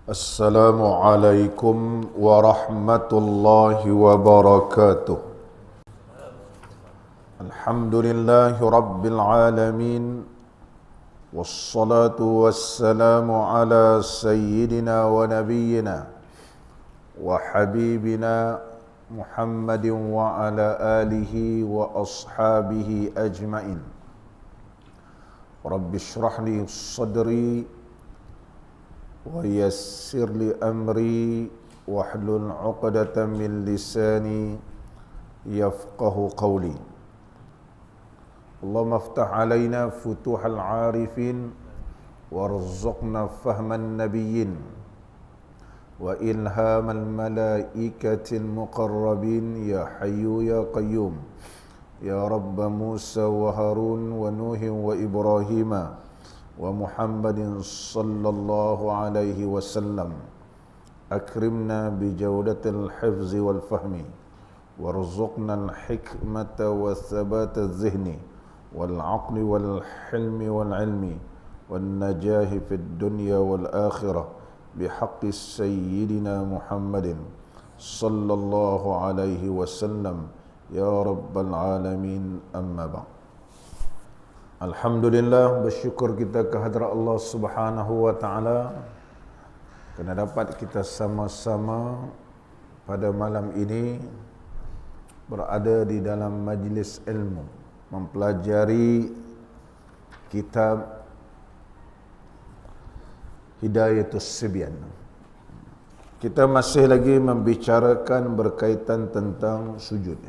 السلام عليكم ورحمة الله وبركاته. الحمد لله رب العالمين، والصلاة والسلام على سيدنا ونبينا وحبيبنا محمد وعلى آله وأصحابه أجمعين. رب اشرح لي صدري ويسر لي أمري واحلل عقدة من لساني يفقه قولي. اللهم افتح علينا فتوح العارفين وارزقنا فهم النبيين وإلهام الملائكة المقربين يا حي يا قيوم يا رب موسى وهارون ونوح وإبراهيم ومحمد صلى الله عليه وسلم. أكرمنا بجودة الحفظ والفهم وارزقنا الحكمة والثبات الذهني والعقل والحلم والعلم والنجاح في الدنيا والآخرة بحق سيدنا محمد صلى الله عليه وسلم يا رب العالمين. أما بعد. Alhamdulillah, bersyukur kita kehadrat Allah Subhanahu wa taala kerana dapat kita sama-sama pada malam ini berada di dalam majlis ilmu mempelajari kitab Hidayatus Sibyan. Kita masih lagi membicarakan berkaitan tentang sujud.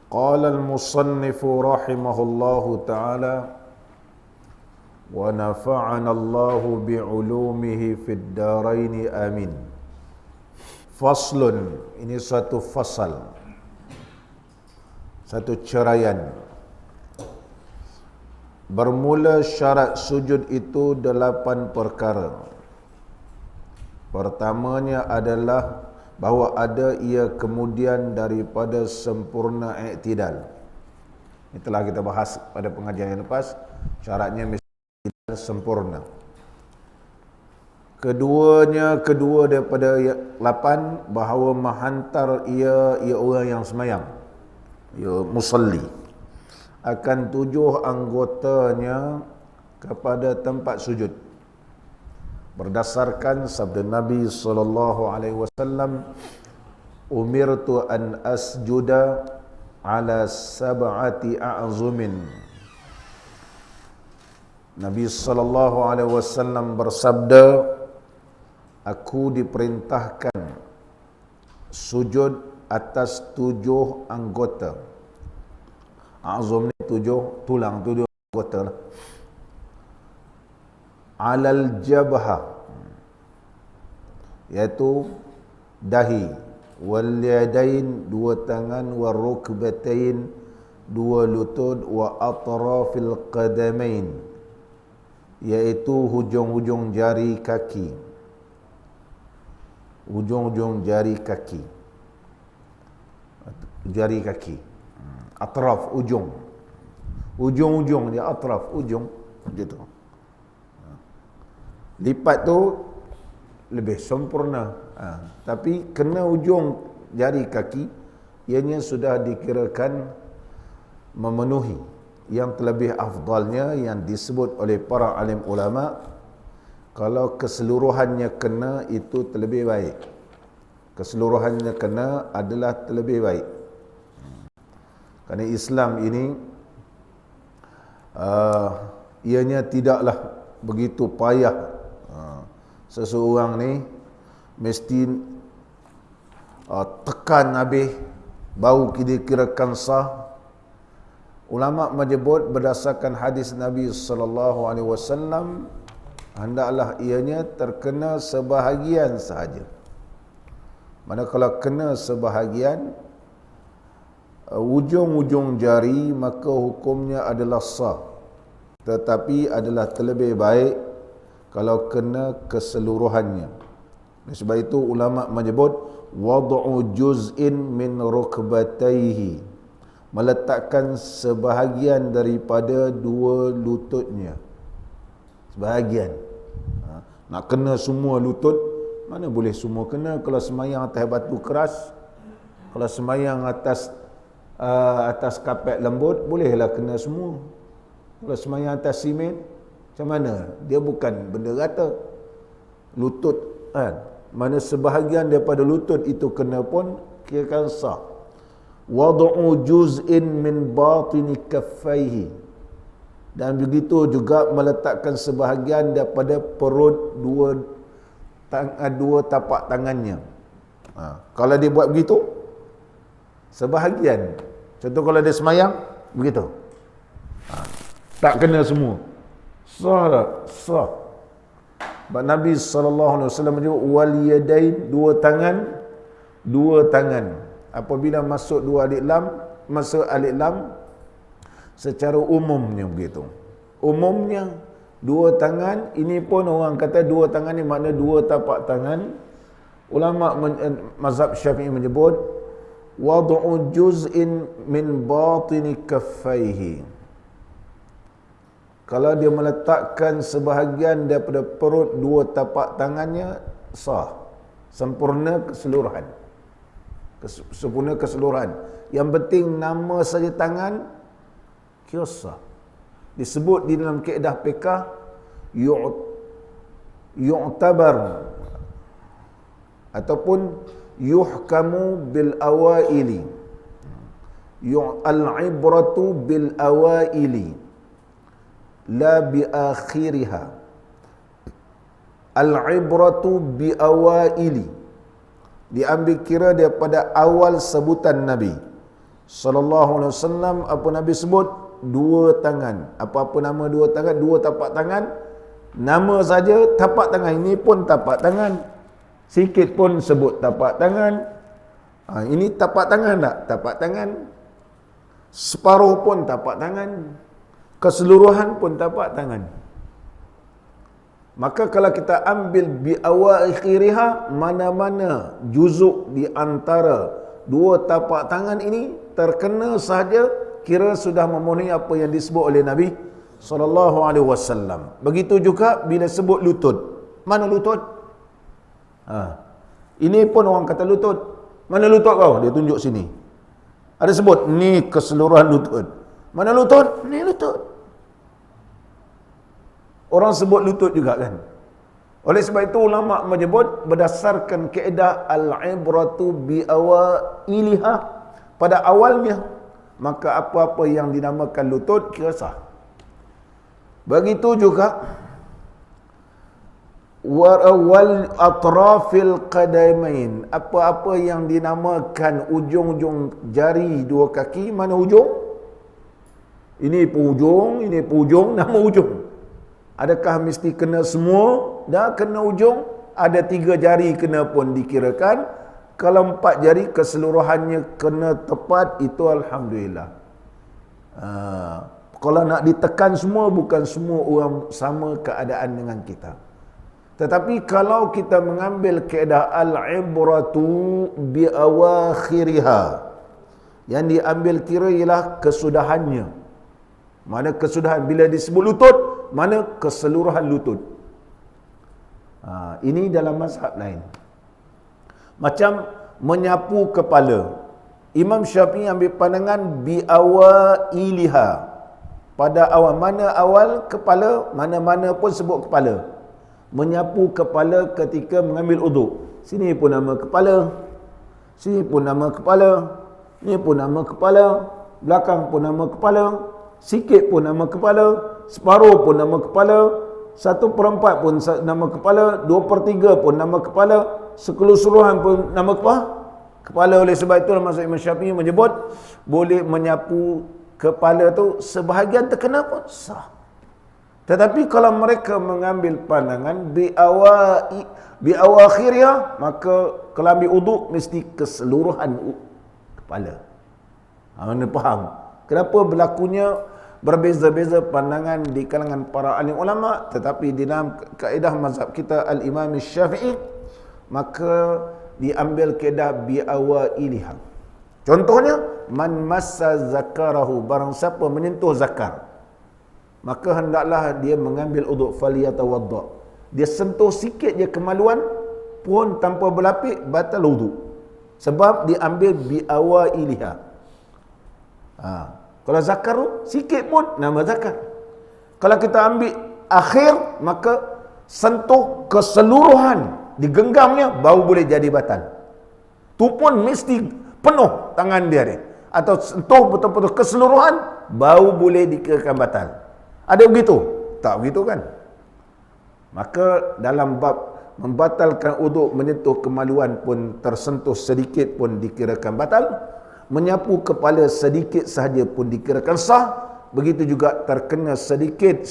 Qala al-musannifu rahimahullahu ta'ala wa nafa'ana Allahu bi'ulumihi fid daraini amin. Faslun, ini satu fasal, satu ceraian. Bermula syarat sujud itu 8 perkara. Pertamanya adalah bahawa ada ia kemudian daripada sempurna i'tidal. Ini telah kita bahas pada pengajian yang lepas. Syaratnya mesti sempurna. Kedua daripada 8, bahawa menghantar ia orang yang semayang, ia musalli, akan 7 anggotanya kepada tempat sujud. Berdasarkan sabda Nabi sallallahu alaihi wasallam, umirtu an asjuda ala sab'ati a'zumin. Nabi sallallahu alaihi wasallam bersabda, aku diperintahkan sujud atas 7 anggota. A'zum ni 7 tulang, 7 anggota lah. Alal jabha, iaitu dahi, wal yadain 2 tangan, wal rukbatain 2 lutut, wa atrafil qadamain, iaitu hujung-hujung jari kaki. Hujung-hujung jari kaki. Jari kaki. Atraf, ujung. Ujung-ujung dia atraf, ujung gitu. Lipat tu lebih sempurna. Tapi kena ujung jari kaki, ianya sudah dikirakan memenuhi. Yang terlebih afdalnya yang disebut oleh para alim ulama, kalau keseluruhannya kena itu terlebih baik. Keseluruhannya kena adalah terlebih baik. Kerana Islam ini ianya tidaklah begitu payah. Seseorang ni mesti tekan habis baru dikirakan sah. Ulama menyebut berdasarkan hadis Nabi sallallahu alaihi wasallam, hendaklah ianya terkena sebahagian sahaja. Manakala kena sebahagian ujung-ujung jari, maka hukumnya adalah sah. Tetapi adalah terlebih baik kalau kena keseluruhannya. Sebab itu ulama menyebut wad'u juz'in min rukbatayhi, meletakkan sebahagian daripada 2 lututnya. Sebahagian. Nak kena semua lutut Mana boleh semua kena. Kalau semayang atas batu keras, kalau semayang atas kapet lembut, bolehlah kena semua. Kalau semayang atas simen, macam mana? Dia bukan benda rata. Lutut kan, mana sebahagian daripada lutut itu kena pun kirakan sah. Wad'u juz'in min batini kaffaihi, dan begitu juga meletakkan sebahagian daripada perut dua tapak tangannya. Kalau dia buat begitu, sebahagian, contoh kalau dia semayang begitu, tak kena semua. Sah tak? Sah. Sebab Nabi SAW menyebut wal yadain, dua tangan. Apabila masuk alif lam secara umumnya begitu. Umumnya dua tangan, ini pun orang kata dua tangan ni makna dua tapak tangan. Ulama mazhab Syafi'i menyebut wad'u juz'in min batini kaffaihi. Kalau dia meletakkan sebahagian daripada perut dua tapak tangannya, sah. Sempurna keseluruhan. Sempurna keseluruhan. Yang penting nama saja tangan, kira sah. Disebut di dalam kaedah fiqh yu'tabar ataupun yuhkamu bil awaili. Al-ibratu bil awaili la bi akhiriha. Al-ibratu bi awaili, diambil kira daripada awal sebutan Nabi sallallahu alaihi wasallam. Apa Nabi sebut? Dua tangan. Apa-apa nama dua tangan? Dua tapak tangan. Nama saja tapak tangan. Ini pun tapak tangan. Sikit pun sebut tapak tangan. Ini tapak tangan tak? Tapak tangan. Separuh pun tapak tangan. Keseluruhan pun tapak tangan. Maka kalau kita ambil bi awakhiriha, mana-mana juzuk di antara dua tapak tangan ini terkena sahaja, kira sudah memenuhi apa yang disebut oleh Nabi SAW. Begitu juga bila sebut lutut. Mana lutut? Ini pun orang kata lutut. Mana lutut kau? Dia tunjuk sini. Ada sebut, ni keseluruhan lutut. Mana lutut? Ni lutut. Orang sebut lutut juga kan. Oleh sebab itu ulama menyebut berdasarkan kaedah al-ibratu bi awailiha, pada awalnya, maka apa-apa yang dinamakan lutut kira sah. Begitu juga wal atrafil qadamain, apa-apa yang dinamakan ujung-ujung jari dua kaki. Mana ujung? Ini pun ujung, nama ujung. Adakah mesti kena semua? Dah kena ujung. Ada 3 jari kena pun dikirakan. Kalau 4 jari keseluruhannya kena tepat, itu alhamdulillah. Kalau nak ditekan semua, bukan semua orang sama keadaan dengan kita. Tetapi kalau kita mengambil kaedah al-ibratu bi awakhiriha, yang diambil kira ialah kesudahannya. Mana kesudahan? Bila disebut lutut, mana keseluruhan lutut. Ini dalam mazhab lain. Macam menyapu kepala. Imam Syafi'i ambil pandangan bi awailiha, pada awal. Mana awal? Kepala. Mana-mana pun sebut kepala. Menyapu kepala ketika mengambil uduk. Sini pun nama kepala, sini pun nama kepala, ni pun nama kepala, belakang pun nama kepala, sikit pun nama kepala, separuh pun nama kepala, 1/4 pun nama kepala, 2/3 pun nama kepala, keseluruhan pun nama kepala. Oleh sebab itu maksud Imam Syafi'i menyebut boleh menyapu kepala tu sebahagian terkena pun sah. Tetapi kalau mereka mengambil pandangan bi awakhirnya, maka kalau ambil uduk mesti keseluruhan kepala. Anda faham kenapa berlakunya berbeza-beza pandangan di kalangan para alim ulama? Tetapi di dalam kaedah mazhab kita al-Imam Syafi'i, maka diambil kaedah bi awailiha. Contohnya, man massa zakarahu, barang siapa menyentuh zakar, maka hendaklah dia mengambil uduk, faliyatawadda. Dia sentuh sikit je kemaluan, pun tanpa berlapik batal wudu. Sebab diambil biawailiha. Kalau zakar tu sikit pun nama zakar. Kalau kita ambil akhir, maka sentuh keseluruhan digenggamnya baru boleh jadi batal. Tu pun mesti penuh tangan dia. Atau sentuh betul-betul keseluruhan baru boleh dikirakan batal. Ada begitu? Tak begitu kan? Maka dalam bab membatalkan uduk menyentuh kemaluan pun tersentuh sedikit pun dikirakan batal. Menyapu kepala sedikit sahaja pun dikirakan sah. Begitu juga terkena sedikit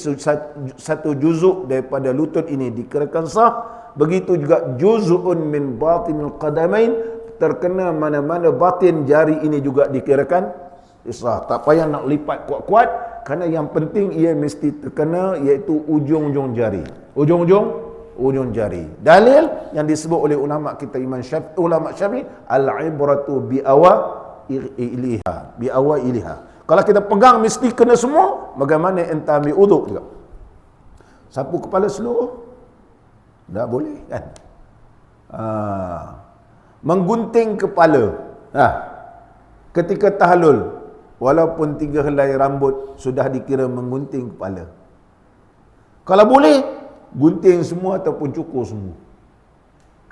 satu juzuk daripada lutut ini dikirakan sah. Begitu juga juz'un min batinil qadamain, terkena mana-mana batin jari ini juga dikirakan sah. Tak payah nak lipat kuat-kuat, kerana yang penting ia mesti terkena, iaitu ujung-ujung jari. Ujung jari. Dalil yang disebut oleh ulama kita ulama Syafi'i, al-ibratu biawailiha. Kalau kita pegang mesti kena semua, bagaimana entah ambil uduk juga? Sapu kepala seluruh? Tak boleh kan? Menggunting kepala. Ketika tahlul, walaupun 3 helai rambut sudah dikira menggunting kepala. Kalau boleh, gunting semua ataupun cukur semua.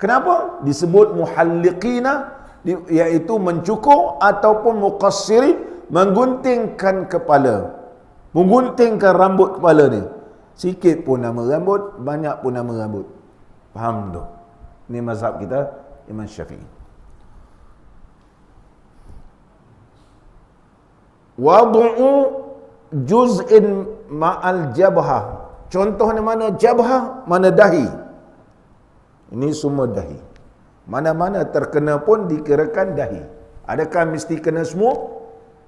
Kenapa? Disebut muhalliqina, iaitu mencukur, ataupun muqassirin, mengguntingkan kepala, mengguntingkan rambut kepala ni. Sikit pun nama rambut, banyak pun nama rambut. Faham tu? Ini mazhab kita Imam Syafi'i. Wadu'u juz'in ma'al jabhah. Contohnya mana jabhah, mana dahi. Ini semua dahi. Mana-mana terkena pun dikirakan dahi. Adakah mesti kena semua?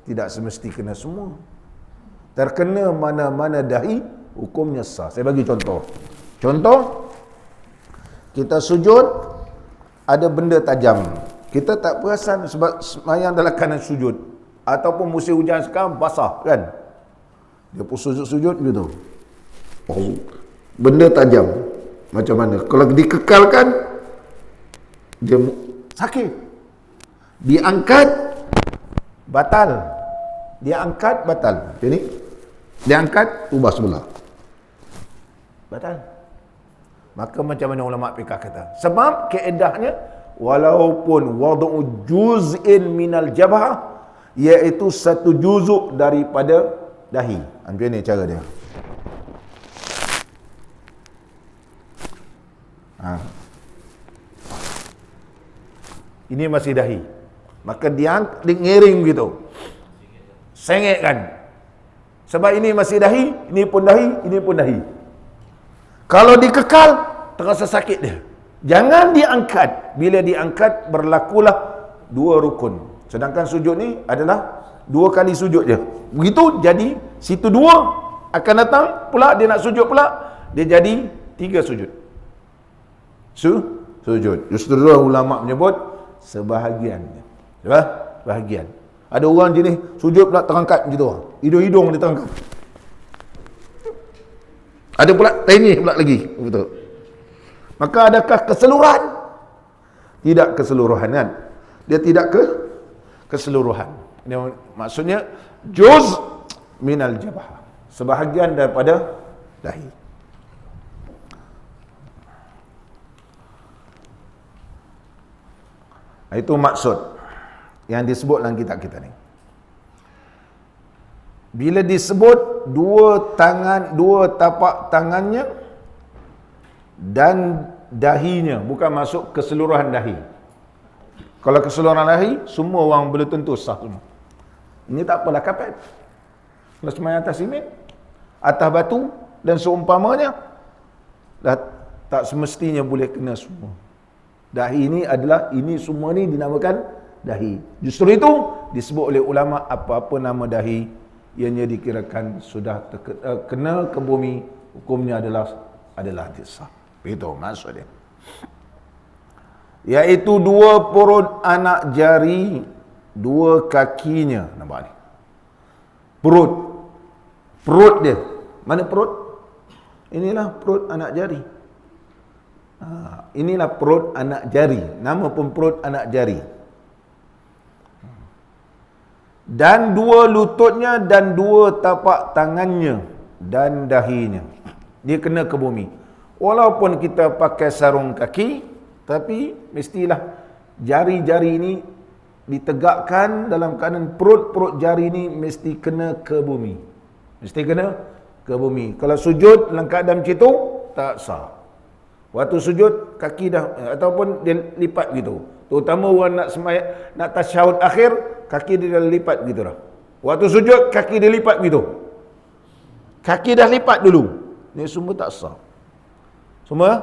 Tidak semesti kena semua. Terkena mana-mana dahi, hukumnya sah. Saya bagi contoh. Kita sujud, ada benda tajam. Kita tak perasan sebab semayang dalam keadaan sujud. Ataupun musim hujan sekarang basah kan. Dia pun sujud-sujud gitu. Benda tajam. Macam mana? Kalau dikekalkan, dia sakit. Diangkat, batal. Dia angkat, batal. Ini dia angkat, ubah sebelah, batal. Maka macam mana ulama fiqh kata? Sebab kaedahnya, walaupun wadu'u juz'in minal jabhah, iaitu satu juzuk daripada dahi. Macam ni cara dia. Ini masih dahi. Maka dia ngiring gitu. Sengit kan. Sebab ini masih dahi, ini pun dahi, ini pun dahi. Kalau dikekal, terasa sakit dia. Jangan diangkat. Bila diangkat, berlakulah 2 rukun. Sedangkan sujud ni adalah 2 kali sujud je. Begitu, jadi situ 2, akan datang pula, dia nak sujud pula, dia jadi 3 sujud. Sujud. Justru ulama menyebut sebahagiannya. Sebahagian. Ada orang jenis sujud pula terangkat gitu. Hidung-hidung dia terangkat. Ada pula ini pula lagi. Betul. Maka adakah keseluruhan? Tidak keseluruhan kan? Dia tidak keseluruhan. Ini maksudnya juz minal jabhah. Sebahagian daripada dahi. Itu maksud yang disebut dalam kitab kita ni. Bila disebut 2 tapak tangannya dan dahinya, bukan masuk keseluruhan dahi. Kalau keseluruhan dahi, semua orang boleh tentu sah semua. Ini tak apalah kapet. Kalau semayang atas simit, atas batu dan seumpamanya, dah tak semestinya boleh kena semua. Dahi ini adalah, ini semua ni dinamakan dahi. Justru itu disebut oleh ulama, apa-apa nama dahi ianya dikirakan sudah kena ke bumi, hukumnya adalah sah. Itu maksud dia. Iaitu 2 perut anak jari, 2 kakinya. Nampak ni? Perut dia. Mana perut? Inilah perut anak jari. Inilah perut anak jari. Nama pun perut anak jari. Dan dua lututnya dan dua tapak tangannya dan dahinya. Dia kena ke bumi. Walaupun kita pakai sarung kaki, tapi mestilah jari-jari ini ditegakkan dalam keadaan perut-perut jari ini mesti kena ke bumi. Mesti kena ke bumi. Kalau sujud dalam keadaan macam itu, tak sah. Waktu sujud, kaki dah, ataupun dia lipat gitu. Terutama orang nak semayang, nak tasyahud akhir, kaki dia dah lipat gitu dah. Waktu sujud, kaki dia lipat gitu. Kaki dah lipat dulu. Ini semua tak sah. Semua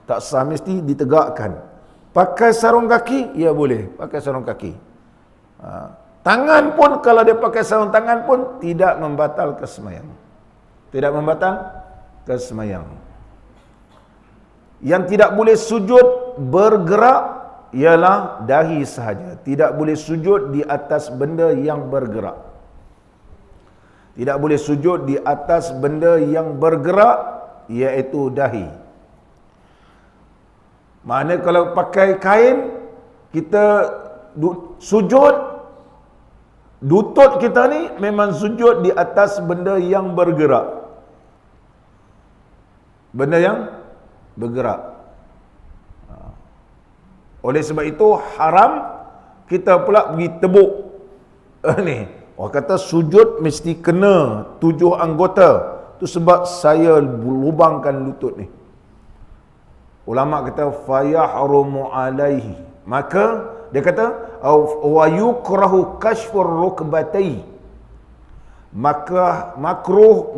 tak sah, mesti ditegakkan. Pakai sarung kaki, ya boleh. Pakai sarung kaki. Tangan pun, kalau dia pakai sarung tangan pun, tidak membatal kesemayang. Tidak membatal kesemayang. Yang tidak boleh sujud bergerak ialah dahi sahaja. Tidak boleh sujud di atas benda yang bergerak. Tidak boleh sujud di atas benda yang bergerak, iaitu dahi. Maknanya kalau pakai kain, kita sujud, lutut kita ni memang sujud di atas benda yang bergerak. Benda yang bergerak. Oleh sebab itu haram kita pula pergi tebuk ni. Orang kata sujud mesti kena 7 anggota. Tu sebab saya lubangkan lutut ni. Ulama kata fayahrumu alaihi. Maka dia kata wa yukrahu kashfur rukbatai. Maka makruh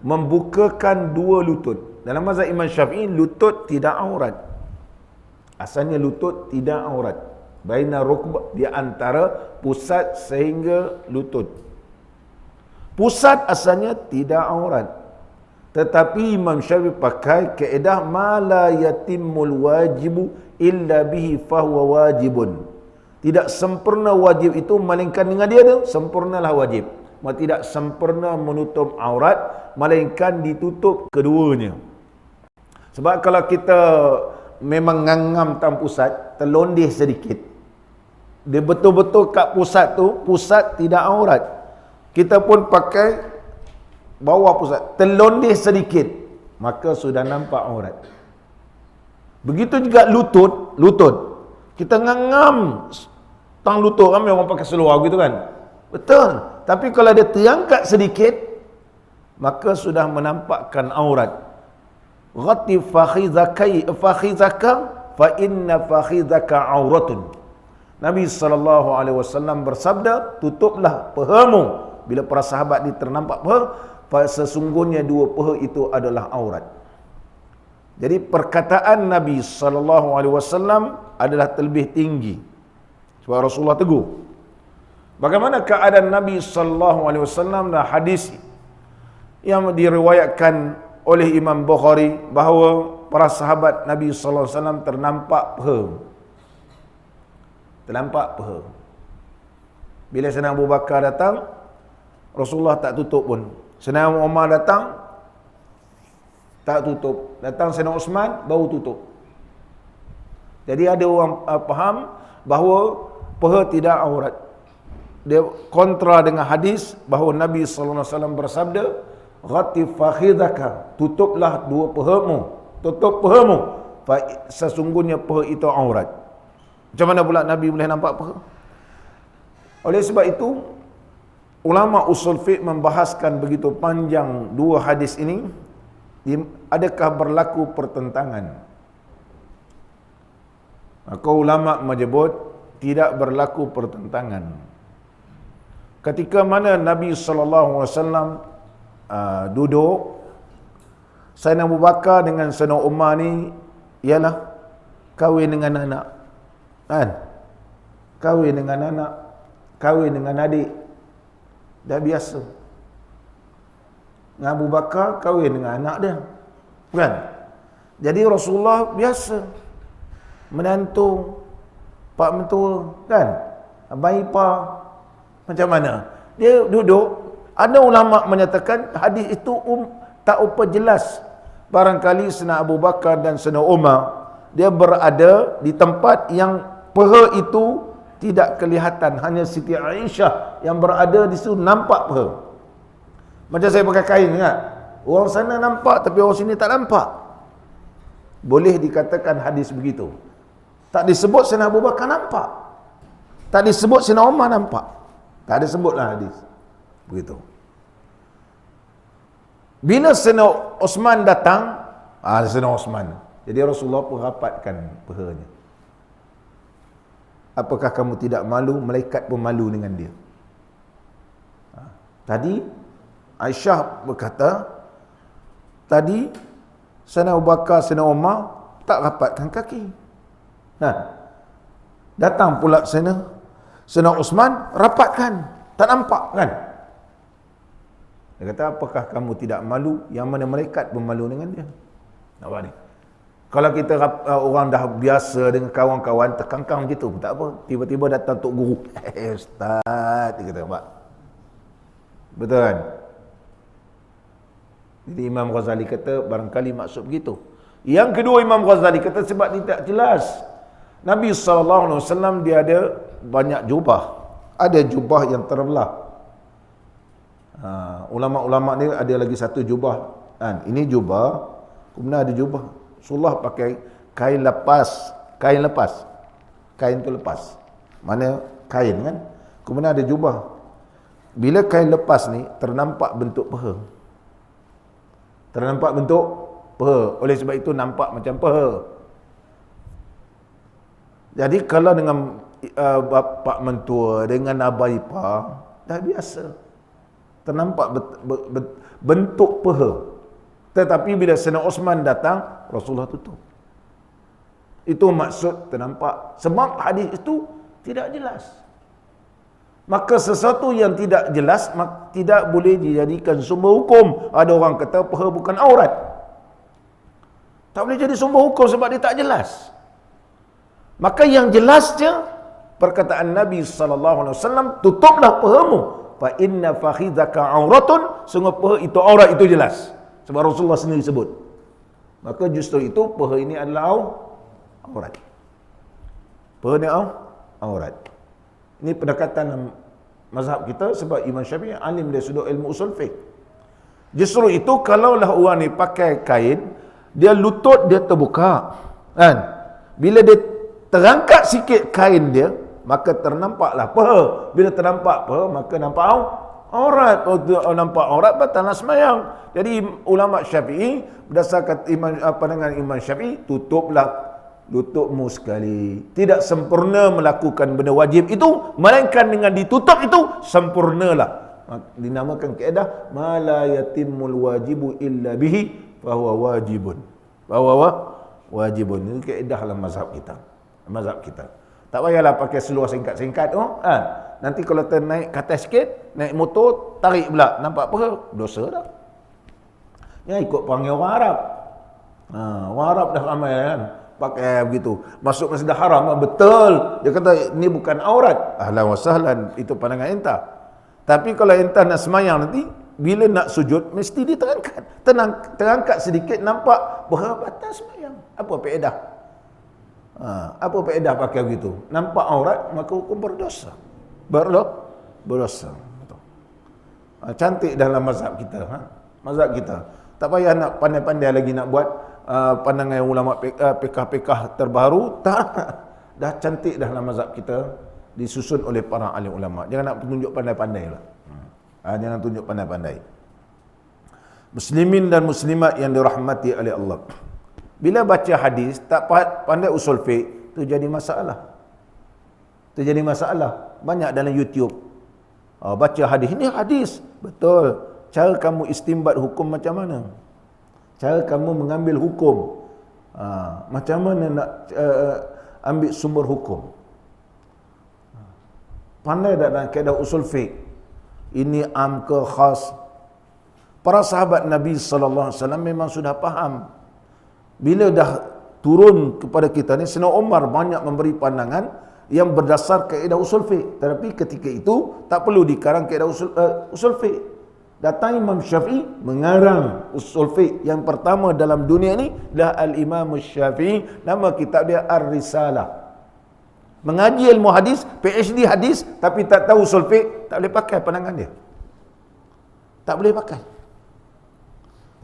membukakan dua lutut. Dalam mazhab Imam Syafi'i, lutut tidak aurat. Asalnya lutut tidak aurat. Baina rukbah, di antara pusat sehingga lutut. Pusat asalnya tidak aurat. Tetapi Imam Syafi'i pakai kaedah ma la yatimmul wajibu illa bihi fahuwa wajibun. Tidak sempurna wajib itu melainkan dengan dia tu sempurnalah wajib. Tidak sempurna menutup aurat melainkan ditutup keduanya. Sebab kalau kita memang ngangam tam pusat, terlondeh sedikit, dia betul-betul kat pusat tu, pusat tidak aurat. Kita pun pakai bawah pusat, terlondeh sedikit, maka sudah nampak aurat. Begitu juga lutut. Kita ngangam tang lutut, ramai orang pakai seluar gitu kan. Betul. Tapi kalau dia terangkat sedikit, maka sudah menampakkan aurat. Ghati fakhizaka fa inna fakhizaka auratun. Nabi SAW bersabda, tutuplah pahamu. Bila para sahabat ni ternampak paha, sesungguhnya dua paha itu adalah aurat. Jadi perkataan Nabi SAW adalah terlebih tinggi. Sebab Rasulullah tegur. Bagaimana keadaan Nabi SAW dalam hadis yang diriwayatkan oleh Imam Bukhari bahawa para sahabat Nabi SAW ternampak paha. Ternampak paha. Bila Sayyidina Abu Bakar datang, Rasulullah tak tutup pun. Sayyidina Umar datang, tak tutup. Datang Sayyidina Osman, baru tutup. Jadi ada orang faham bahawa paha tidak aurat. Dia kontra dengan hadis bahawa Nabi SAW bersabda, ghati fakhidaka, tutuplah dua pahamu, tutup pahamu, sesungguhnya paha itu aurat. Macam mana pula Nabi boleh nampak paha? Oleh sebab itu, ulama usul fiqh membahaskan begitu panjang dua hadis ini, adakah berlaku pertentangan? Maka ulama menyebut tidak berlaku pertentangan. Ketika mana Nabi SAW duduk, Sayyidina Abu Bakar dengan Sayyidina Umar ni ialah kahwin dengan anak, kan? Kahwin dengan anak, kahwin dengan adik, dah biasa. Dengan Abu Bakar kahwin dengan anak dia, kan? Jadi Rasulullah biasa menantu, pak mentua, kan? Abang ipar. Macam mana? Dia duduk. Ada ulama menyatakan hadis itu tak apa jelas barangkali Sayyidina Abu Bakar dan Sayyidina Umar, dia berada di tempat yang peha itu tidak kelihatan, hanya Siti Aisyah yang berada di situ nampak peha. Macam saya pakai kain, ingat? Orang sana nampak tapi orang sini tak nampak. Boleh dikatakan hadis begitu. Tak disebut Sayyidina Abu Bakar nampak, tak disebut Sayyidina Umar nampak, tak ada sebutlah hadis begitu. Bila Sayyidina Osman datang, Sayyidina Osman, jadi Rasulullah pun rapatkan pehanya. Apakah kamu tidak malu? Malaikat pun malu dengan dia. Tadi Aisyah berkata, tadi Sayyidina Abu Bakar, Sayyidina Umar tak rapatkan kaki. Datang pula Sayyidina Osman rapatkan, tak nampak kan? Dia kata, apakah kamu tidak malu? Yang mana malaikat pun malu dengan dia. Nampak ni? Kalau kita orang dah biasa dengan kawan-kawan terkangkang gitu, tak apa. Tiba-tiba datang tok guru. Ustaz, dia kata, nampak? Betul kan? Jadi Imam Ghazali kata, barangkali maksud begitu. Yang kedua, Imam Ghazali kata, sebab dia tak jelas. Nabi SAW dia ada banyak jubah. Ada jubah yang terbelah. Ulama-ulama ni ada lagi satu jubah. Ini jubah, kemudian ada jubah. Rasulullah pakai kain lepas. Kain lepas. Kain tu lepas. Mana kain kan? Kemudian ada jubah. Bila kain lepas ni, ternampak bentuk peha. Ternampak bentuk peha. Oleh sebab itu nampak macam peha. Jadi kalau dengan bapa mentua, dengan abah ipar, dah biasa. Ternampak bentuk peha. Tetapi bila Sayyidina Osman datang, Rasulullah tutup. Itu maksud ternampak. Sebab hadis itu tidak jelas. Maka sesuatu yang tidak jelas tidak boleh dijadikan sumber hukum. Ada orang kata peha bukan aurat. Tak boleh jadi sumber hukum sebab dia tak jelas. Maka yang jelasnya perkataan Nabi SAW, tutuplah pehamu. Fa inna fakhidhaka auratun, sungguh peha itu aurat, itu jelas. Sebab Rasulullah sendiri sebut. Maka justru itu peha ini adalah aurat. Peha ni aurat. Ini pendekatan mazhab kita sebab Imam Syafi'i alim dari sudut ilmu usul fiqh. Justru itu kalaulah orang ni pakai kain, dia lutut dia terbuka. Kan? Bila dia terangkat sikit kain dia, maka ternampaklah peha. Bila ternampak peha, maka nampak aurat. Nampak aurat batallah sembahyang. Jadi ulama Syafi'i berdasarkan pandangan Imam Syafi'i, tutuplah lututmu sekali. Tidak sempurna melakukan benda wajib itu, melainkan dengan ditutup itu sempurnalah. Dinamakan kaedah ma la yatimul wajibu illa bihi fahuwa wajibun. Wajibun. Ini kaedah dalam mazhab kita. Mazhab kita. Tak payahlah pakai seluar singkat-singkat. Nanti kalau ternaik ke atas sikit, naik motor, tarik pula. Nampak apa? Dosa dah. Ya, ikut panggil orang Arab. Orang Arab dah ramai kan. Pakai begitu. Masuk Masjidil Haram, betul. Dia kata, ini bukan aurat. Ahlan wa sahlan. Itu pandangan entah. Tapi kalau entah nak semayang nanti, bila nak sujud, mesti diterangkat. Terangkat sedikit, nampak berbatas semayang. Apa faedah? Apa faedah pakai begitu? Nampak aurat, maka hukum berdosa. Berdosa. Cantik dalam mazhab kita. Mazhab kita. Tak payah nak pandai-pandai lagi nak buat pandangan ulama PK terbaru. Tak. Dah cantik dah dalam mazhab kita, disusun oleh para alim ulama. Jangan nak tunjuk pandai-pandai lah. Jangan tunjuk pandai-pandai. Muslimin dan muslimat yang dirahmati oleh Allah, bila baca hadis tak pandai usul fiqh, tu jadi masalah. Itu jadi masalah. Banyak dalam YouTube. Baca hadis, ini hadis. Betul. Cara kamu istimbat hukum macam mana? Cara kamu mengambil hukum. Macam mana nak ambil sumber hukum? Pandai tak dalam kaedah usul fiqh? Ini am ke khas? Para sahabat Nabi SAW memang sudah faham. Bila dah turun kepada kita ni, Sayyidina Umar banyak memberi pandangan yang berdasar kaedah usul fiqh. Tetapi ketika itu tak perlu dikarang kaedah usul fiqh. Datang Imam Syafi'i mengarang usul fiqh yang pertama dalam dunia ni dah Al-Imam Syafi'i, nama kitab dia Ar-Risalah. Mengaji ilmu hadis, PhD hadis, tapi tak tahu usul fiqh, tak boleh pakai pandangan dia. Tak boleh pakai.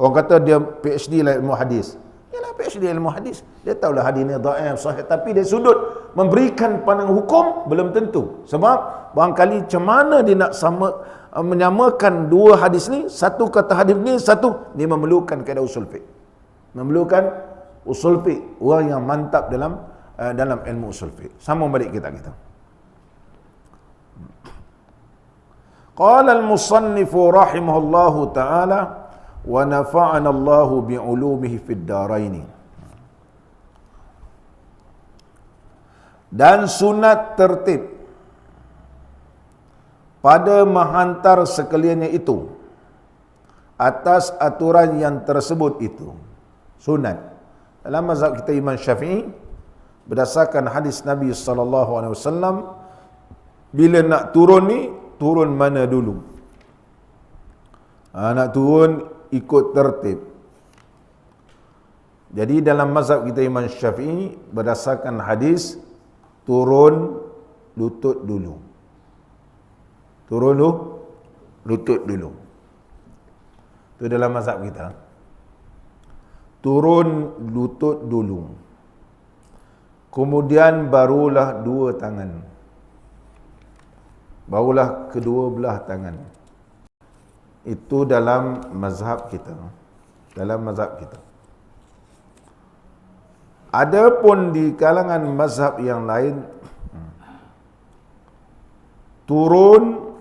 Orang kata dia PhD lah ilmu hadis. Yalah PhD ilmu hadis. Dia tahulah hadis ni dhaif, sahih, tapi dia sudut memberikan pandangan hukum belum tentu. Sebab barangkali macam mana dia nak menyamakan dua hadis ni, satu kata hadis ni, satu dia memerlukan kaedah usul fiqh. Memerlukan usul fiqh, orang yang mantap dalam ilmu usul fiqh. Sama balik kita. Qala al-musannifu rahimahullahu ta'ala wa nafa'ana Allahu bi'ulumihi fid daraini. Dan sunat tertib pada menghantar sekaliannya itu atas aturan yang tersebut itu. Sunat. Dalam mazhab kita Imam Syafi'i, berdasarkan hadis Nabi SAW, bila nak turun ni, turun mana dulu? Nak turun ikut tertib. Jadi dalam mazhab kita Imam Syafi'i, berdasarkan hadis, turun lutut dulu. Turun lutut dulu. Itu dalam mazhab kita. Turun lutut dulu. Kemudian barulah dua tangan. Barulah kedua belah tangan. Itu dalam mazhab kita. Dalam mazhab kita. Adapun di kalangan mazhab yang lain, turun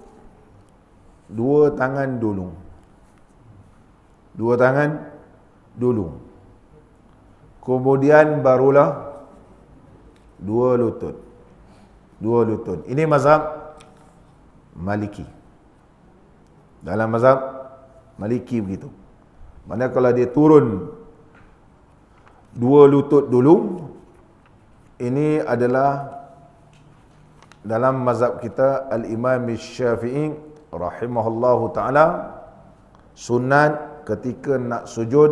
dua tangan dulu. Dua tangan dulu. Kemudian barulah dua lutut. Dua lutut. Ini mazhab Maliki. Dalam mazhab Maliki begitu. Mana kalau dia turun dua lutut dulu, ini adalah dalam mazhab kita Al-Imam Syafi'i rahimahullahu ta'ala, sunat ketika nak sujud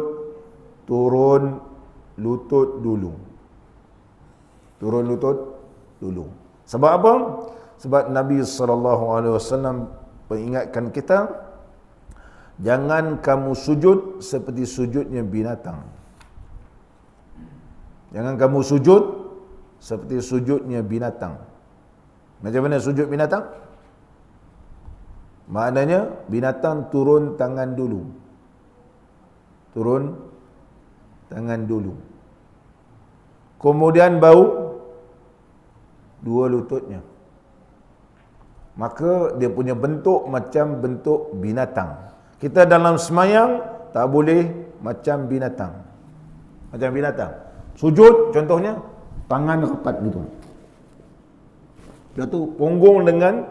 turun lutut dulu. Turun lutut dulu. Sebab apa? Sebab Nabi SAW peringatkan kita, jangan kamu sujud seperti sujudnya binatang. Jangan kamu sujud seperti sujudnya binatang. Macam mana sujud binatang? Maknanya binatang turun tangan dulu. Turun tangan dulu. Kemudian bau dua lututnya. Maka dia punya bentuk macam bentuk binatang. Kita dalam semayang tak boleh macam binatang. Macam binatang. Sujud contohnya tangan rapat gitu. Lepas tu punggung dengan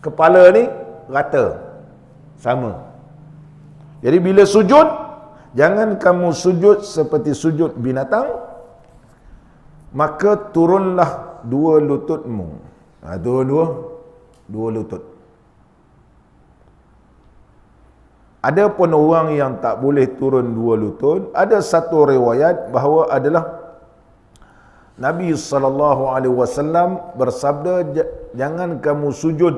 kepala ni rata. Sama. Jadi bila sujud, jangan kamu sujud seperti sujud binatang, maka turunlah dua lututmu. Turun dua lutut. Ada pun orang yang tak boleh turun dua lutut. Ada satu riwayat bahawa adalah Nabi SAW bersabda, jangan kamu sujud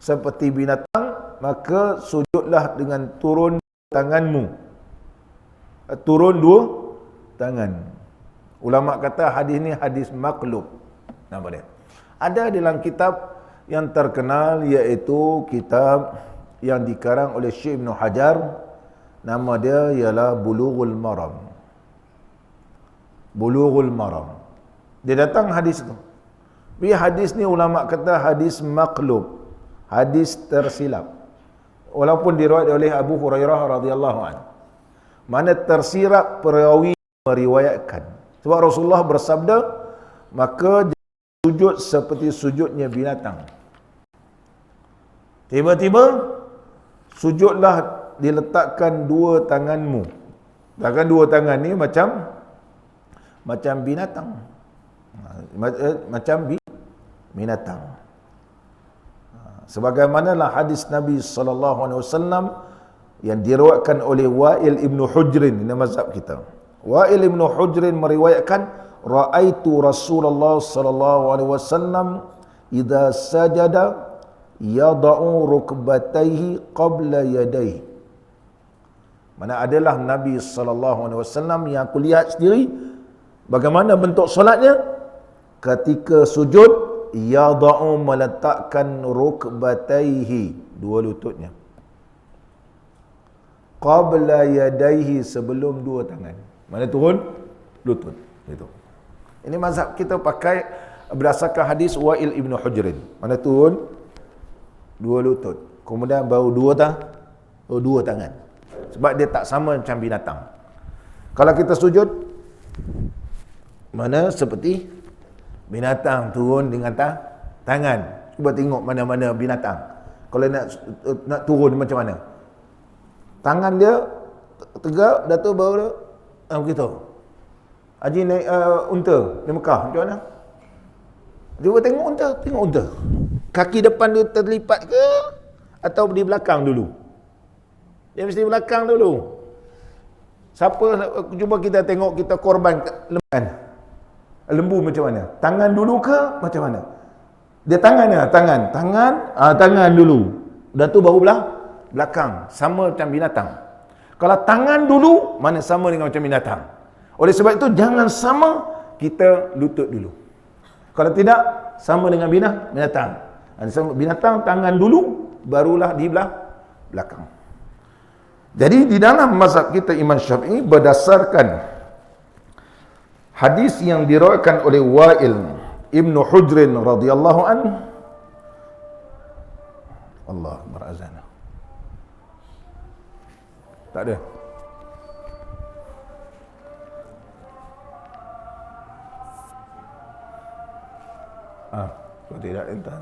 seperti binatang, maka sujudlah dengan turun tanganmu. Turun dua tangan. Ulama kata hadis ni hadis maqlub. Nampak dia? Ada dalam kitab yang terkenal, iaitu kitab yang dikarang oleh Syekh Ibn Hajar. Nama dia ialah Bulughul Maram. Bulughul Maram. Dia datang hadis tu. Tapi hadis ni ulama kata hadis maqlub, hadis tersilap. Walaupun diriwayat oleh Abu Hurairah radhiyallahu anhu. Mana tersilap perawi meriwayatkan. Sebab Rasulullah bersabda, maka sujud seperti sujudnya binatang. Tiba-tiba sujudlah diletakkan dua tanganmu. Letakkan dua tangan ni macam binatang. Macam binatang. Sebagaimanalah hadis Nabi SAW yang diriwayatkan oleh Wa'il ibn Hujrin, ini mazhab kita. Wa'il ibn Hujrin meriwayatkan, ra'aitu Rasulullah SAW idza sajada yada'u rukbatayhi qabla yadayhi. Mana adalah Nabi SAW yang aku lihat sendiri bagaimana bentuk solatnya ketika sujud, yada'u meletakkan rukbatayhi, dua lututnya, qabla yadayhi sebelum dua tangan. Mana turun? Lutut. Itu. Ini mazhab kita pakai berdasarkan hadis Wa'il ibn Hujrin. Mana turun? Dua lutut. Kemudian baru dua tangan. Sebab dia tak sama macam binatang. Kalau kita sujud, mana seperti binatang turun dengan tangan. Cuba tengok mana-mana binatang. Kalau nak turun macam mana? Tangan dia tegak, dah tu baru begitu. Haji naik unta di Mekah, macam mana? Cuba tengok unta. Kaki depan dia terlipat ke atau di belakang dulu? Dia mesti belakang dulu. Siapa, cuba kita tengok kita korban lembu macam mana? Tangan dulu ke macam mana? Dia tangan dulu. Dah tu baru belakang, sama macam binatang. Kalau tangan dulu, mana sama dengan macam binatang. Oleh sebab itu jangan sama, kita lutut dulu. Kalau tidak, sama dengan binatang. Binatang tangan dulu, barulah di belakang. Jadi di dalam mazhab kita Imam Syafi'i berdasarkan hadis yang diriwayatkan oleh Wa'il ibn Hujrin radhiyallahu anhu. Allah berazana. Tak ada. Kalau tidak entah.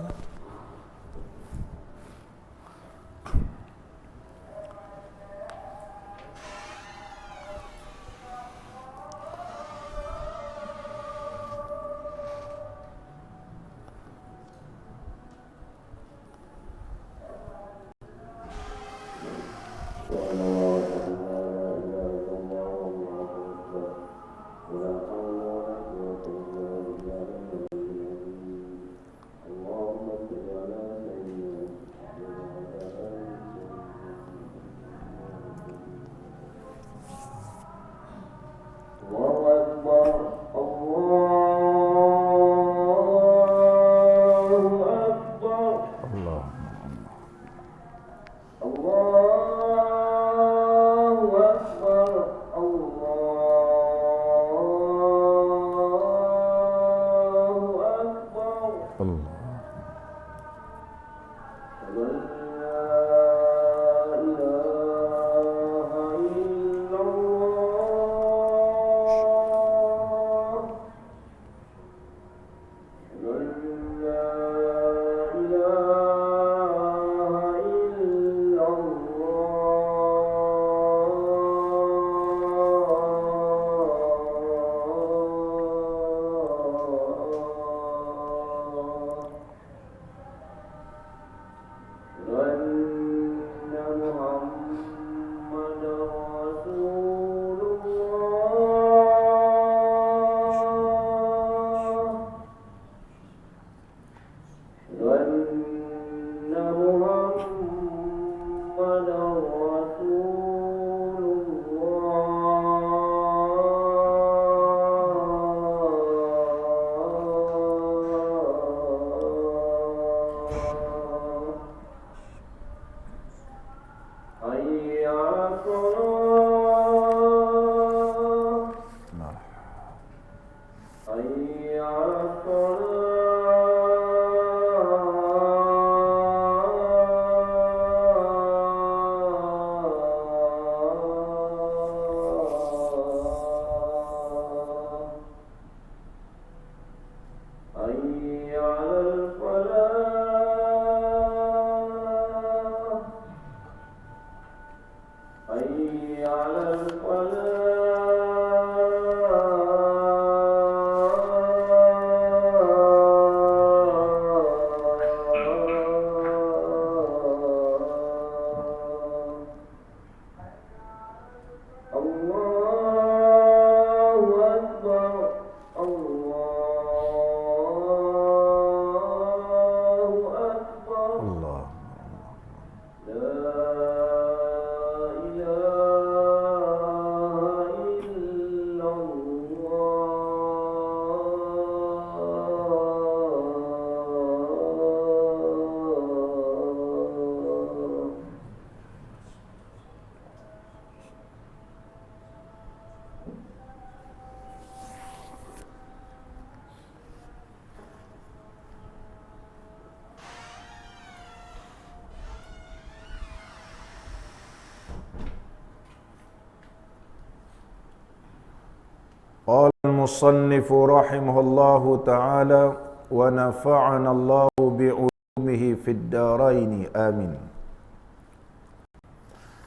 Qala al-musannifu rahimahullahu ta'ala wa nafa'ana Allahu bi'ulumihi fid daraini amin.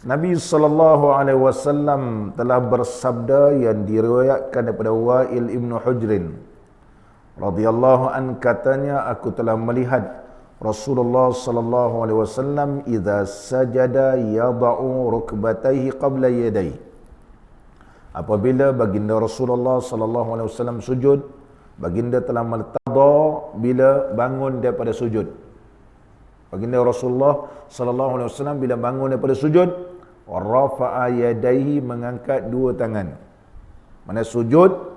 Nabi sallallahu alaihi wasallam telah bersabda yang diriwayatkan daripada Wa'il ibn Hujrin radhiyallahu an, katanya, aku telah melihat Rasulullah sallallahu alaihi wasallam idza sajada yada'u rukbatayhi qabla yadayhi. Apabila baginda Rasulullah sallallahu alaihi wasallam sujud, baginda telah meltada bila bangun daripada sujud. Baginda Rasulullah sallallahu alaihi wasallam bila bangun daripada sujud, wa rafa'a yadayhi, mengangkat dua tangan. Mana sujud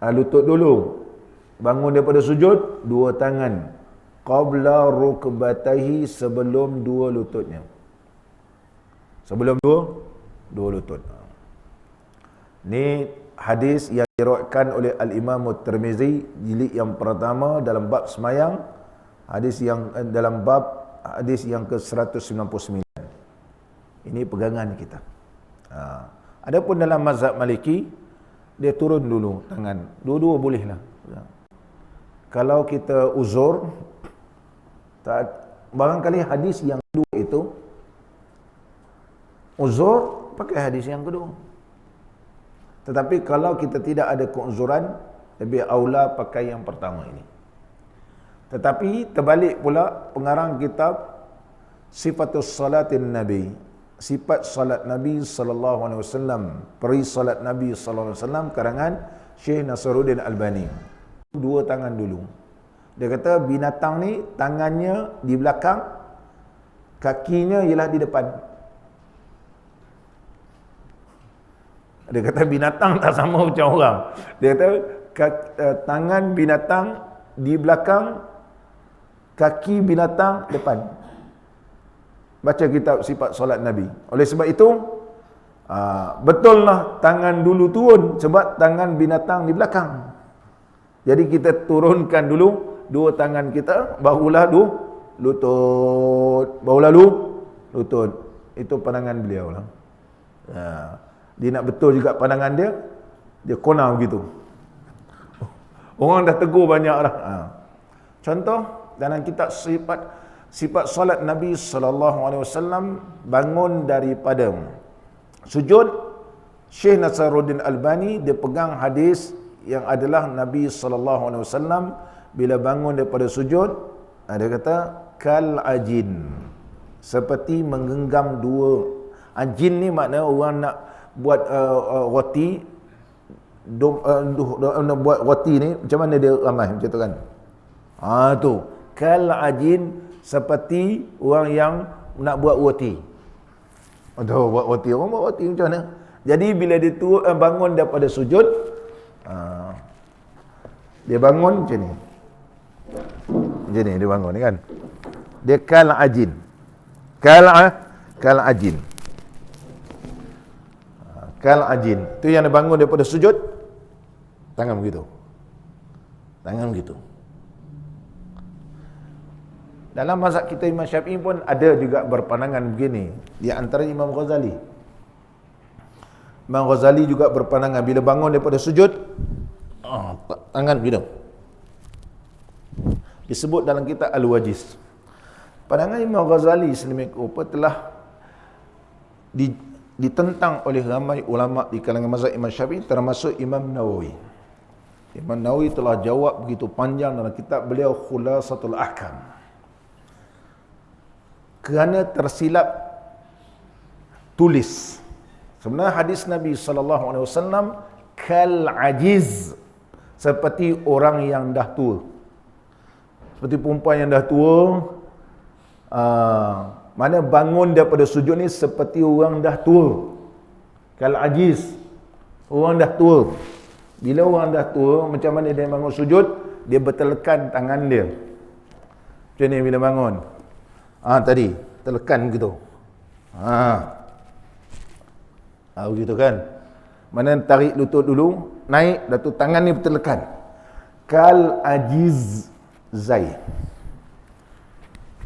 lutut dulu, bangun daripada sujud dua tangan, qabla rukbatayhi, sebelum dua lututnya, sebelum dua lutut. Ni hadis yang diriwayatkan oleh Al-Imam At-Tirmizi jilid yang pertama dalam bab semayang, hadis yang dalam bab hadis yang ke-199. Ini pegangan kita. Adapun dalam mazhab Maliki, dia turun dulu tangan. Dua-dua bolehlah. Kalau kita uzur, barangkali hadis yang kedua itu uzur, pakai hadis yang kedua. Tetapi kalau kita tidak ada keuzuran, lebih aula pakai yang pertama ini. Tetapi terbalik pula pengarang kitab Sifatus Salatin Nabi, sifat salat Nabi sallallahu alaihi wasallam, peri salat Nabi sallallahu alaihi wasallam, karangan Syekh Nasruddin Albani. Dua tangan dulu. Dia kata binatang ni tangannya di belakang, kakinya ialah di depan. Dia kata binatang tak sama macam orang. Dia kata tangan binatang di belakang, kaki binatang depan. Baca kitab sifat solat Nabi. Oleh sebab itu, betul lah tangan dulu turun sebab tangan binatang di belakang. Jadi kita turunkan dulu dua tangan kita, barulah lutut, barulah lutut. Itu pandangan beliau lah. Dia nak betul juga pandangan dia, dia kona begitu. Orang dah tegur banyak dah. Contoh dalam kitab sifat salat Nabi sallallahu alaihi wasallam, bangun daripada sujud, Syekh Nasruddin Albani dia pegang hadis yang adalah Nabi sallallahu alaihi wasallam bila bangun daripada sujud, dia kata kal ajin, seperti menggenggam dua. Ajin ni makna orang nak buat roti, buat roti ni macam mana dia ramai macam tu kan. Tu kal ajin, seperti orang yang nak buat roti. Buat roti, orang buat roti macam mana? Jadi bila dia bangun daripada sujud, dia bangun macam ni. Macam ni dia bangun ni kan. Dia kal ajin. Kal ajin. Kal ajin. Tu yang dia bangun daripada sujud, tangan begitu. Tangan begitu. Dalam mazhab kita Imam Syafi'i pun ada juga berpandangan begini. Di antara Imam Ghazali. Imam Ghazali juga berpandangan bila bangun daripada sujud, tangan begitu. Disebut dalam kitab Al-Wajiz. Pandangan Imam Ghazali sedemikian rupa telah ditentang oleh ramai ulama di kalangan mazhab Imam Syafi'i, termasuk Imam Nawawi. Imam Nawawi telah jawab begitu panjang dalam kitab beliau Khulasatul Ahkam. Kerana tersilap tulis. Sebenarnya hadis Nabi sallallahu alaihi wasallam kal ajiz, seperti orang yang dah tua. Seperti perempuan yang dah tua, mana bangun daripada sujud ni seperti orang dah tua. Kal ajiz, orang dah tua. Bila orang dah tua, macam mana dia bangun sujud? Dia bertelekan tangan dia. Macam ni bila bangun. Tadi terlekan begitu. Begitu kan. Mana tarik lutut dulu, naik, dah tu tangan ni terlekan. Kal ajiz zai.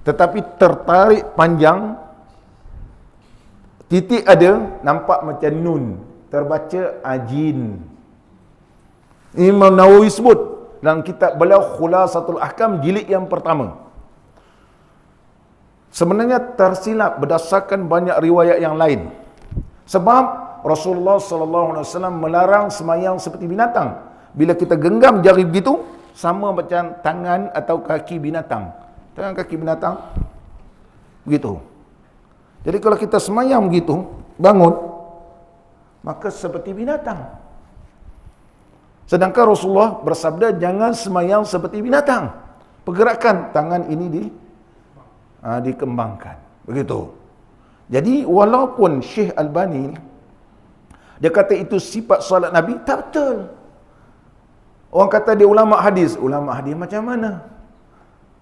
Tetapi tertarik panjang, titik ada, nampak macam nun, terbaca ajin. Imam Nawawi sebut dalam kitab beliau Khulasatul Ahkam jilid yang pertama. Sebenarnya tersilap berdasarkan banyak riwayat yang lain. Sebab Rasulullah sallallahu alaihi wasallam melarang semayang seperti binatang. Bila kita genggam jari begitu, sama macam tangan atau kaki binatang. Tangan kaki binatang begitu. Jadi kalau kita semayang begitu, bangun, maka seperti binatang. Sedangkan Rasulullah bersabda, jangan semayang seperti binatang. Pergerakan tangan ini dikembangkan. Begitu. Jadi walaupun Syekh Albani dia kata itu sifat solat Nabi, tak betul. Orang kata dia ulama hadis macam mana?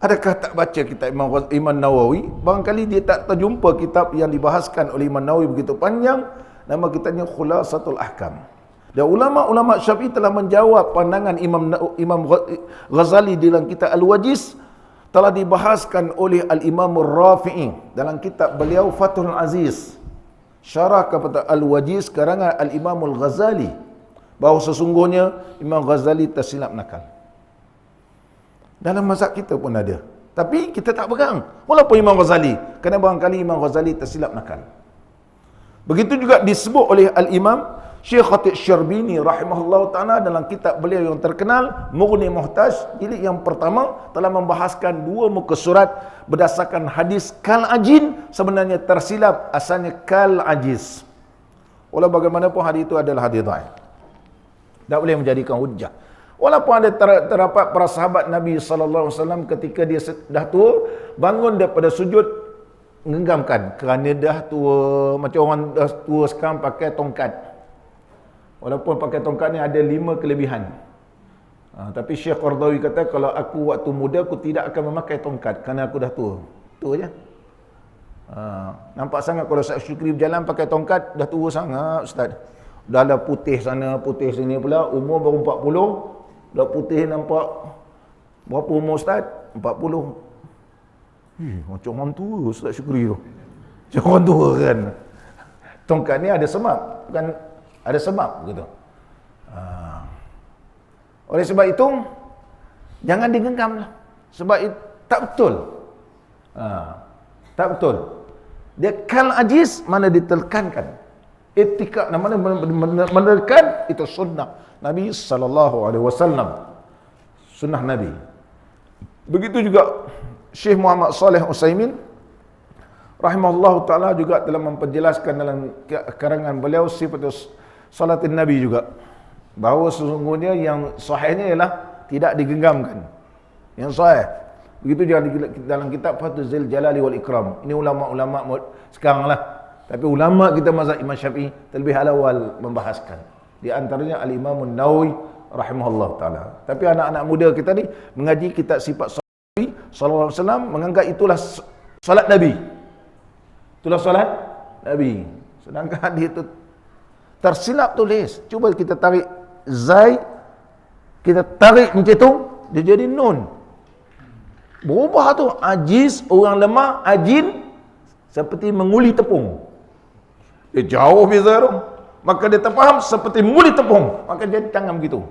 Adakah tak baca kitab Imam Nawawi? Barangkali dia tak terjumpa kitab yang dibahaskan oleh Imam Nawawi begitu panjang. Nama kitabnya Khulasatul Ahkam. Dan ulama-ulama Syafi'i telah menjawab pandangan Imam Ghazali dalam kitab Al-Wajiz, telah dibahaskan oleh Al-Imam Rafi'i dalam kitab beliau Fathul Aziz, syarah kepada Al-Wajiz karangan Al-Imam Al-Ghazali, bahawa sesungguhnya Imam Ghazali tersilap nakal. Dalam mazhab kita pun ada, tapi kita tak pegang walaupun Imam Ghazali, kerana barangkali Imam Ghazali tersilap nakal. Begitu juga disebut oleh Al-Imam Syekh Khatib Syarbini rahimahullah ta'ala dalam kitab beliau yang terkenal Mughni Muhtaj jilid yang pertama, telah membahaskan dua muka surat berdasarkan hadis kal ajin, sebenarnya tersilap asalnya kal ajiz. Walau bagaimanapun hadis itu adalah hadis dhaif, tak boleh menjadikan hujjah. Walaupun ada terdapat para sahabat Nabi SAW ketika dia dah tua, bangun daripada sujud menggenggamkan, kerana dah tua, macam orang dah tua sekarang pakai tongkat. Walaupun pakai tongkat ni ada 5 kelebihan. Tapi Syekh Qardawi kata, kalau aku waktu muda aku tidak akan memakai tongkat kerana aku dah tua. Tua je. Nampak sangat kalau Ustaz Syukri berjalan pakai tongkat, dah tua sangat Ustaz. Dah ada putih sana, putih sini pula, umur baru 40, dah putih nampak. Berapa umur Ustaz? 40. Macam orang tua Ustaz Syukri tu. Macam orang tua kan. Tongkat ni ada sebab, bukan ada sebab begitu. Oleh sebab itu jangan digenggam lah. Sebab itu tak betul. Tak betul. Dia kal ajiz, mana ditekankan. Etika mana menekan itu sunnah Nabi sallallahu alaihi wasallam. Sunnah Nabi. Begitu juga Syekh Muhammad Saleh Utsaimin rahimahullahu taala juga telah memperjelaskan dalam karangan beliau sifat salatin Nabi juga, bahawa sesungguhnya yang sahihnya ialah tidak digenggamkan. Yang sahih. Begitu juga dalam kitab Fathul Jalali wal Ikram. Ini ulama-ulama sekarang lah. Tapi ulama kita mazhab Imam Syafi'i terlebih awal membahaskan. Di antaranya Al-Imam Nawawi rahimahullah taala. Tapi anak-anak muda kita ni mengaji kitab sifat Nabi sallallahu alaihi wasallam, menganggap itulah solat Nabi. Itulah solat Nabi. Sedangkan dia itu tersilap tulis. Cuba kita tarik zai, kita tarik macam tu, dia jadi nun. Berubah tu. Ajiz, orang lemah, ajin, seperti menguli tepung. Dia jauh beza tu. Maka dia terfaham seperti menguli tepung. Maka jadi tangan begitu.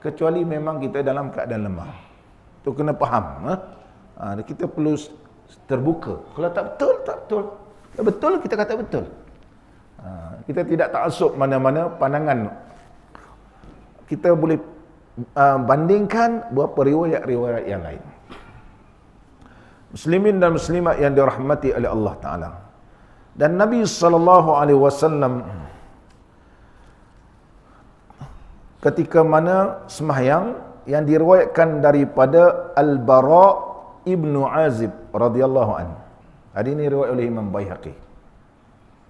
Kecuali memang kita dalam keadaan lemah. Tu kena faham. Kita perlu terbuka. Kalau tak betul, tak betul. Tak betul, kita kata betul. Kita tidak taksub mana-mana pandangan. Kita boleh bandingkan beberapa riwayat-riwayat yang lain. Muslimin dan muslimat yang dirahmati oleh Allah Ta'ala. Dan Nabi SAW ketika mana sembahyang, yang diriwayatkan daripada Al-Bara' Ibnu Azib radhiyallahu anhu. Hadis ini riwayat oleh Imam Baihaqi.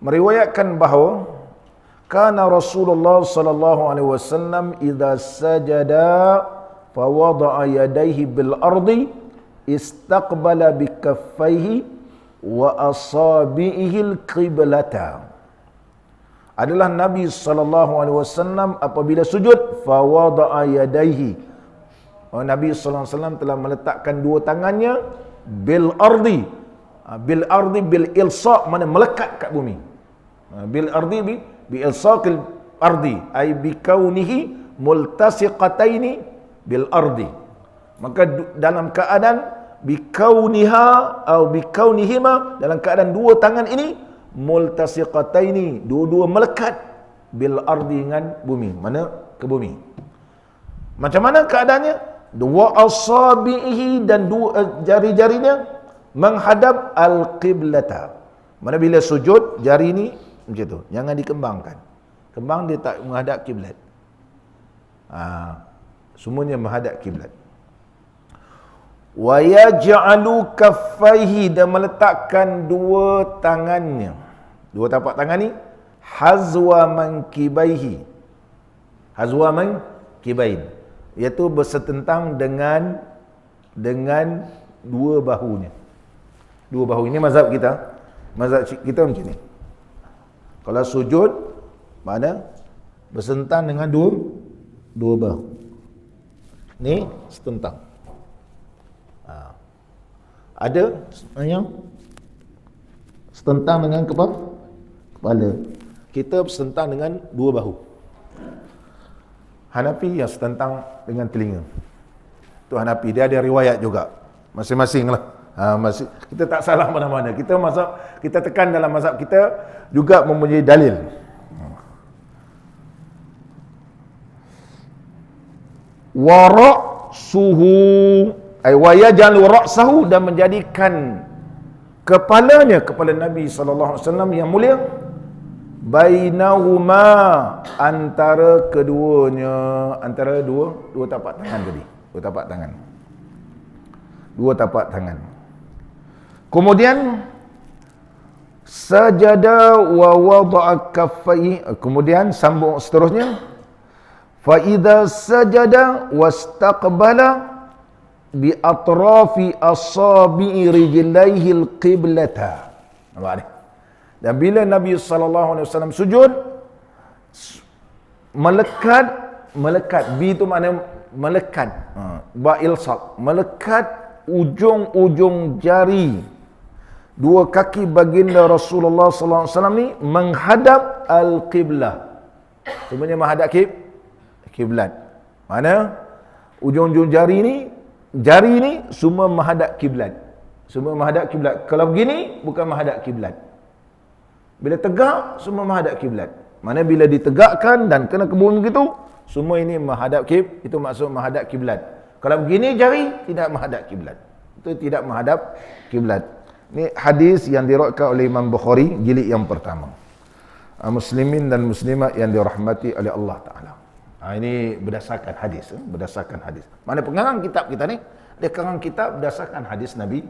Meriwayatkan bahawa kana Rasulullah sallallahu alaihi wasallam idza sajada fa wada'a yadayhi bil ardi istaqbala bi kaffaihi wa asabihi al qiblata. Adalah Nabi sallallahu alaihi wasallam apabila sujud fa wada'a yadayhi, Nabi sallallahu alaihi wasallam telah meletakkan dua tangannya bil ardi bil ilsaq, mana melekat kat bumi. Bil ardi bi ilsaqil ardi ay bikaunihi multasiqataini bil ardi. Maka dalam keadaan bikauniha atau bikaunihima, dalam keadaan dua tangan ini multasiqataini, dua-dua melekat bil ardi, dengan bumi, mana ke bumi. Macam mana keadaannya? Dua asabihi, dan dua jari-jarinya menghadap al-qiblata. Mana bila sujud, jari ni macam tu, jangan dikembangkan. Kembang dia tak menghadap kiblat. Semuanya menghadap kiblat. Wa yaj'alu kaffaihi, dan meletakkan dua tangannya, dua tapak tangan ni hazwa mankibaihi. Hazwa mankibain, iaitu bersetentang dengan dua bahunya. Dua bahu ini mazhab kita. Mazhab kita macam ni. Kalau sujud, mana bersentang dengan dua bahu. Ni setentang. Ada yang setentang dengan kepala. Kita bersentang dengan dua bahu. Hanafi yang setentang dengan telinga. Tu Hanafi, dia ada riwayat juga. Masing-masing lah. Kita tak salah mana-mana. Kita tekan dalam mazhab kita juga mempunyai dalil. Wa ra'suhu ay wa yaj'alu ra'sahu, dan menjadikan kepala Nabi sallallahu alaihi wasallam yang mulia bainahuma, antara keduanya, antara dua tapak tangan tadi, dua tapak tangan. Kemudian sajada wa wada'a kaffaihi, kemudian sambung seterusnya, fa idza sajada wastaqbala bi atrafi asabi'i rijlaihi al-qiblata. Nampak ni? Dan bila Nabi sallallahu alaihi wasallam sujud, melekat, bi itu makna melekat, ba ilsaq, melekat ujung-ujung jari dua kaki baginda Rasulullah sallallahu alaihi wasallam ni menghadap al-qiblah. Sebenarnya menghadap kiblat. Mana ujung-ujung jari ni semua menghadap kiblat. Semua menghadap kiblat. Kalau begini bukan menghadap kiblat. Bila tegak semua menghadap kiblat. Mana bila ditegakkan dan kena ke bumi begitu, semua ini menghadap itu maksud menghadap kiblat. Kalau begini jari tidak menghadap kiblat. Itu tidak menghadap kiblat. Ini hadis yang diriwayatkan oleh Imam Bukhari jilid yang pertama. Muslimin dan muslimat yang dirahmati oleh Allah Taala. Ini berdasarkan hadis. Mana pengarang kitab kita ni, dia karang kitab berdasarkan hadis Nabi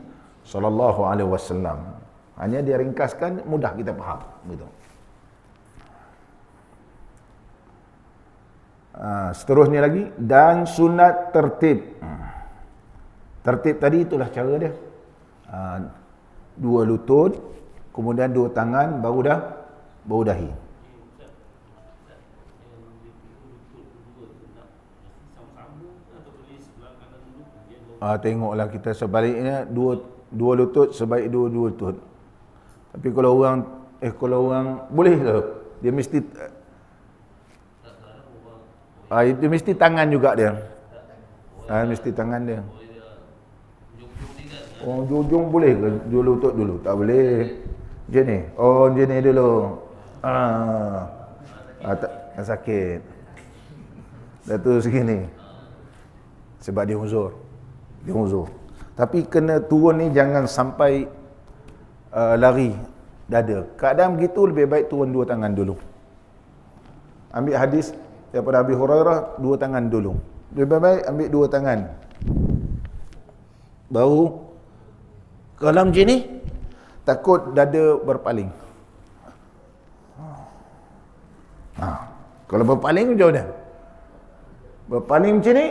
sallallahu alaihi wasallam. Hanya dia ringkaskan, mudah kita faham gitu. Seterusnya lagi, dan sunat tertib. Tertib tadi itulah cara dia. Dua lutut, kemudian dua tangan, baru dahi. Tengoklah kita sebaliknya, dua lutut sebaik dua lutut. Tapi kalau orang boleh ke? Dia mesti itu mesti tangan juga dia. Mesti tangan dia. Oh, ujung boleh ke? Dua lutut dulu. Tak boleh. Macam ni. Oh, macam ni dulu. Tak sakit. Dah tu segini. Sebab dia uzur. Tapi kena turun ni jangan sampai lari dada. Keadaan begitu lebih baik turun dua tangan dulu. Ambil hadis daripada Abi Hurairah, dua tangan dulu. Lebih baik ambil dua tangan. Baru kalau macam ni, takut dada berpaling. Kalau berpaling jauh dah. Berpaling macam ni,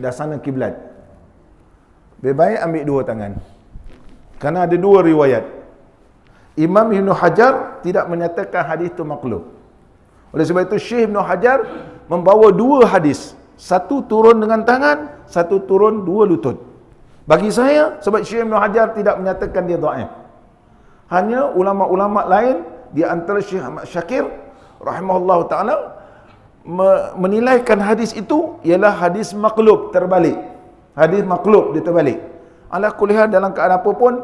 dah sana kiblat. Lebih baik ambil dua tangan. Kerana ada dua riwayat. Imam Ibn Hajar tidak menyatakan hadis itu maklub. Oleh sebab itu Syekh Ibn Hajar membawa dua hadis. Satu turun dengan tangan, satu turun dua lutut. Bagi saya, sebab Syekh Ibn Hajar tidak menyatakan dia dhaif. Hanya ulama-ulama lain, di antara Syekh Ahmad Syakir rahimahullah ta'ala, menilaikan hadis itu ialah hadis maqlub, terbalik. Hadis maqlub, dia terbalik. Ala kulli hal, dalam keadaan apa pun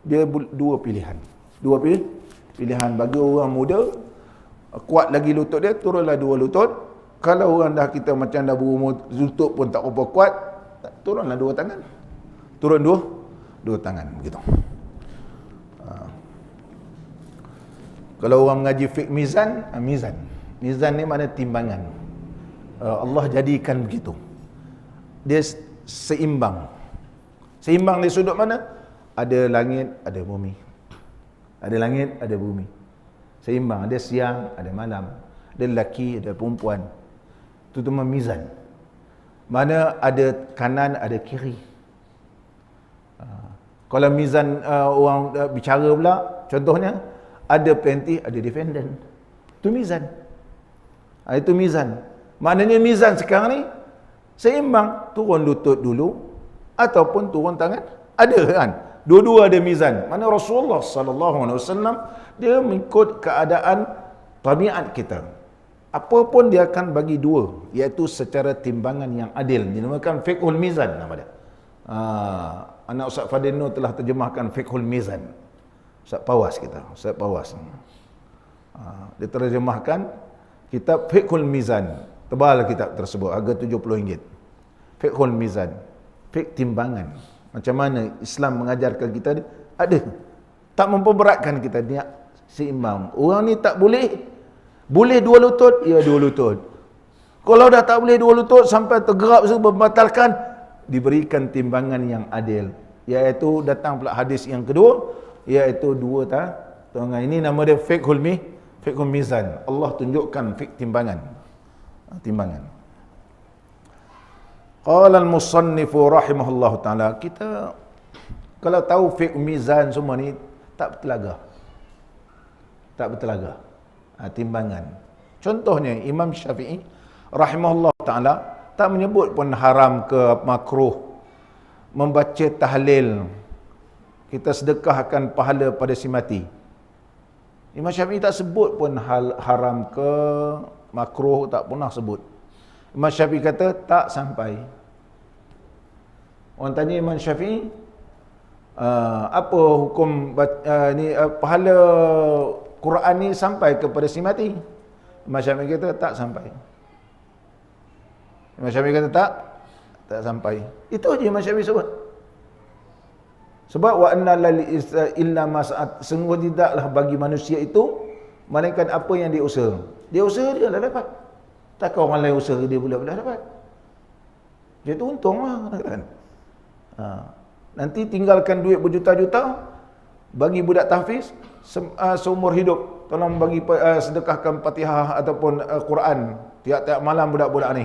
dia dua pilihan. Pilihan bagi orang muda, kuat lagi lutut dia, turunlah dua lutut. Kalau orang dah kita macam dah berumur, lutut pun tak apa kuat, turunlah dua tangan. Turun dua tangan begitu. Kalau orang mengaji fiqh mizan, mizan ni mana timbangan. Allah jadikan begitu. Dia seimbang. Seimbang di sudut mana? Ada langit, ada bumi. Ada langit, ada bumi. Seimbang. Ada siang, ada malam. Ada lelaki, ada perempuan. Itu tu mizan. Mana ada kanan, ada kiri. Kalau mizan orang bicara pula, contohnya, ada plaintiff, ada defendant. Itu mizan. Itu mizan. Maknanya mizan sekarang ni seimbang. Turun lutut dulu ataupun turun tangan. Ada kan? Dua-dua ada mizan. Mana Rasulullah SAW dia mengikut keadaan tabiat kita. Apa pun dia akan bagi dua, iaitu secara timbangan yang adil. Dinamakan fiqhul mizan nama dia. Anak Ustaz Fadil Nur telah terjemahkan fiqhul mizan. Ustaz Pawas kita, Ustaz Pawas. Dia terjemahkan kitab Fiqhul Mizan. Tebal kitab tersebut, harga RM70. Fiqhul Mizan, fiqh timbangan. Macam mana Islam mengajarkan kita ni, ada. Tak memperberatkan kita, dia seimbang. Orang ni tak boleh dua lutut, ya dua lutut. Kalau dah tak boleh dua lutut sampai tergerap membatalkan, diberikan timbangan yang adil. Iaitu datang pula hadis yang kedua, iaitu dua tangan. Ini nama dia fiqhul mizan. Allah tunjukkan fiqh timbangan. Qala al-musannifu rahimahullahu taala, kita kalau tahu fiqh mizan semua ni tak bertelaga. Timbangan. Contohnya Imam Syafi'i rahimahullahu taala tak menyebut pun haram ke makruh membaca tahlil. Kita sedekahkan pahala pada si mati. Imam Syafi'i tak sebut pun haram ke makruh, tak pernah sebut. Imam Syafi'i kata tak sampai. Orang tanya Imam Syafi'i, apa hukum pahala Quran ni sampai kepada si mati? Imam Syafi'i kata tak sampai. Imam Syafi'i kata tak sampai. Itu aja Imam Syafi'i sebut. Sebab wa anna illa mas'at, sungguh tidaklah bagi manusia itu melainkan apa yang dia usaha. Dia usaha dia dah dapat. Takkan orang lain usaha dia pula dapat. Dia tu untunglah kan. Nanti tinggalkan duit berjuta-juta bagi budak tahfiz seumur hidup. Tolong bagi sedekahkan Fatihah ataupun Quran tiap-tiap malam budak-budak ni.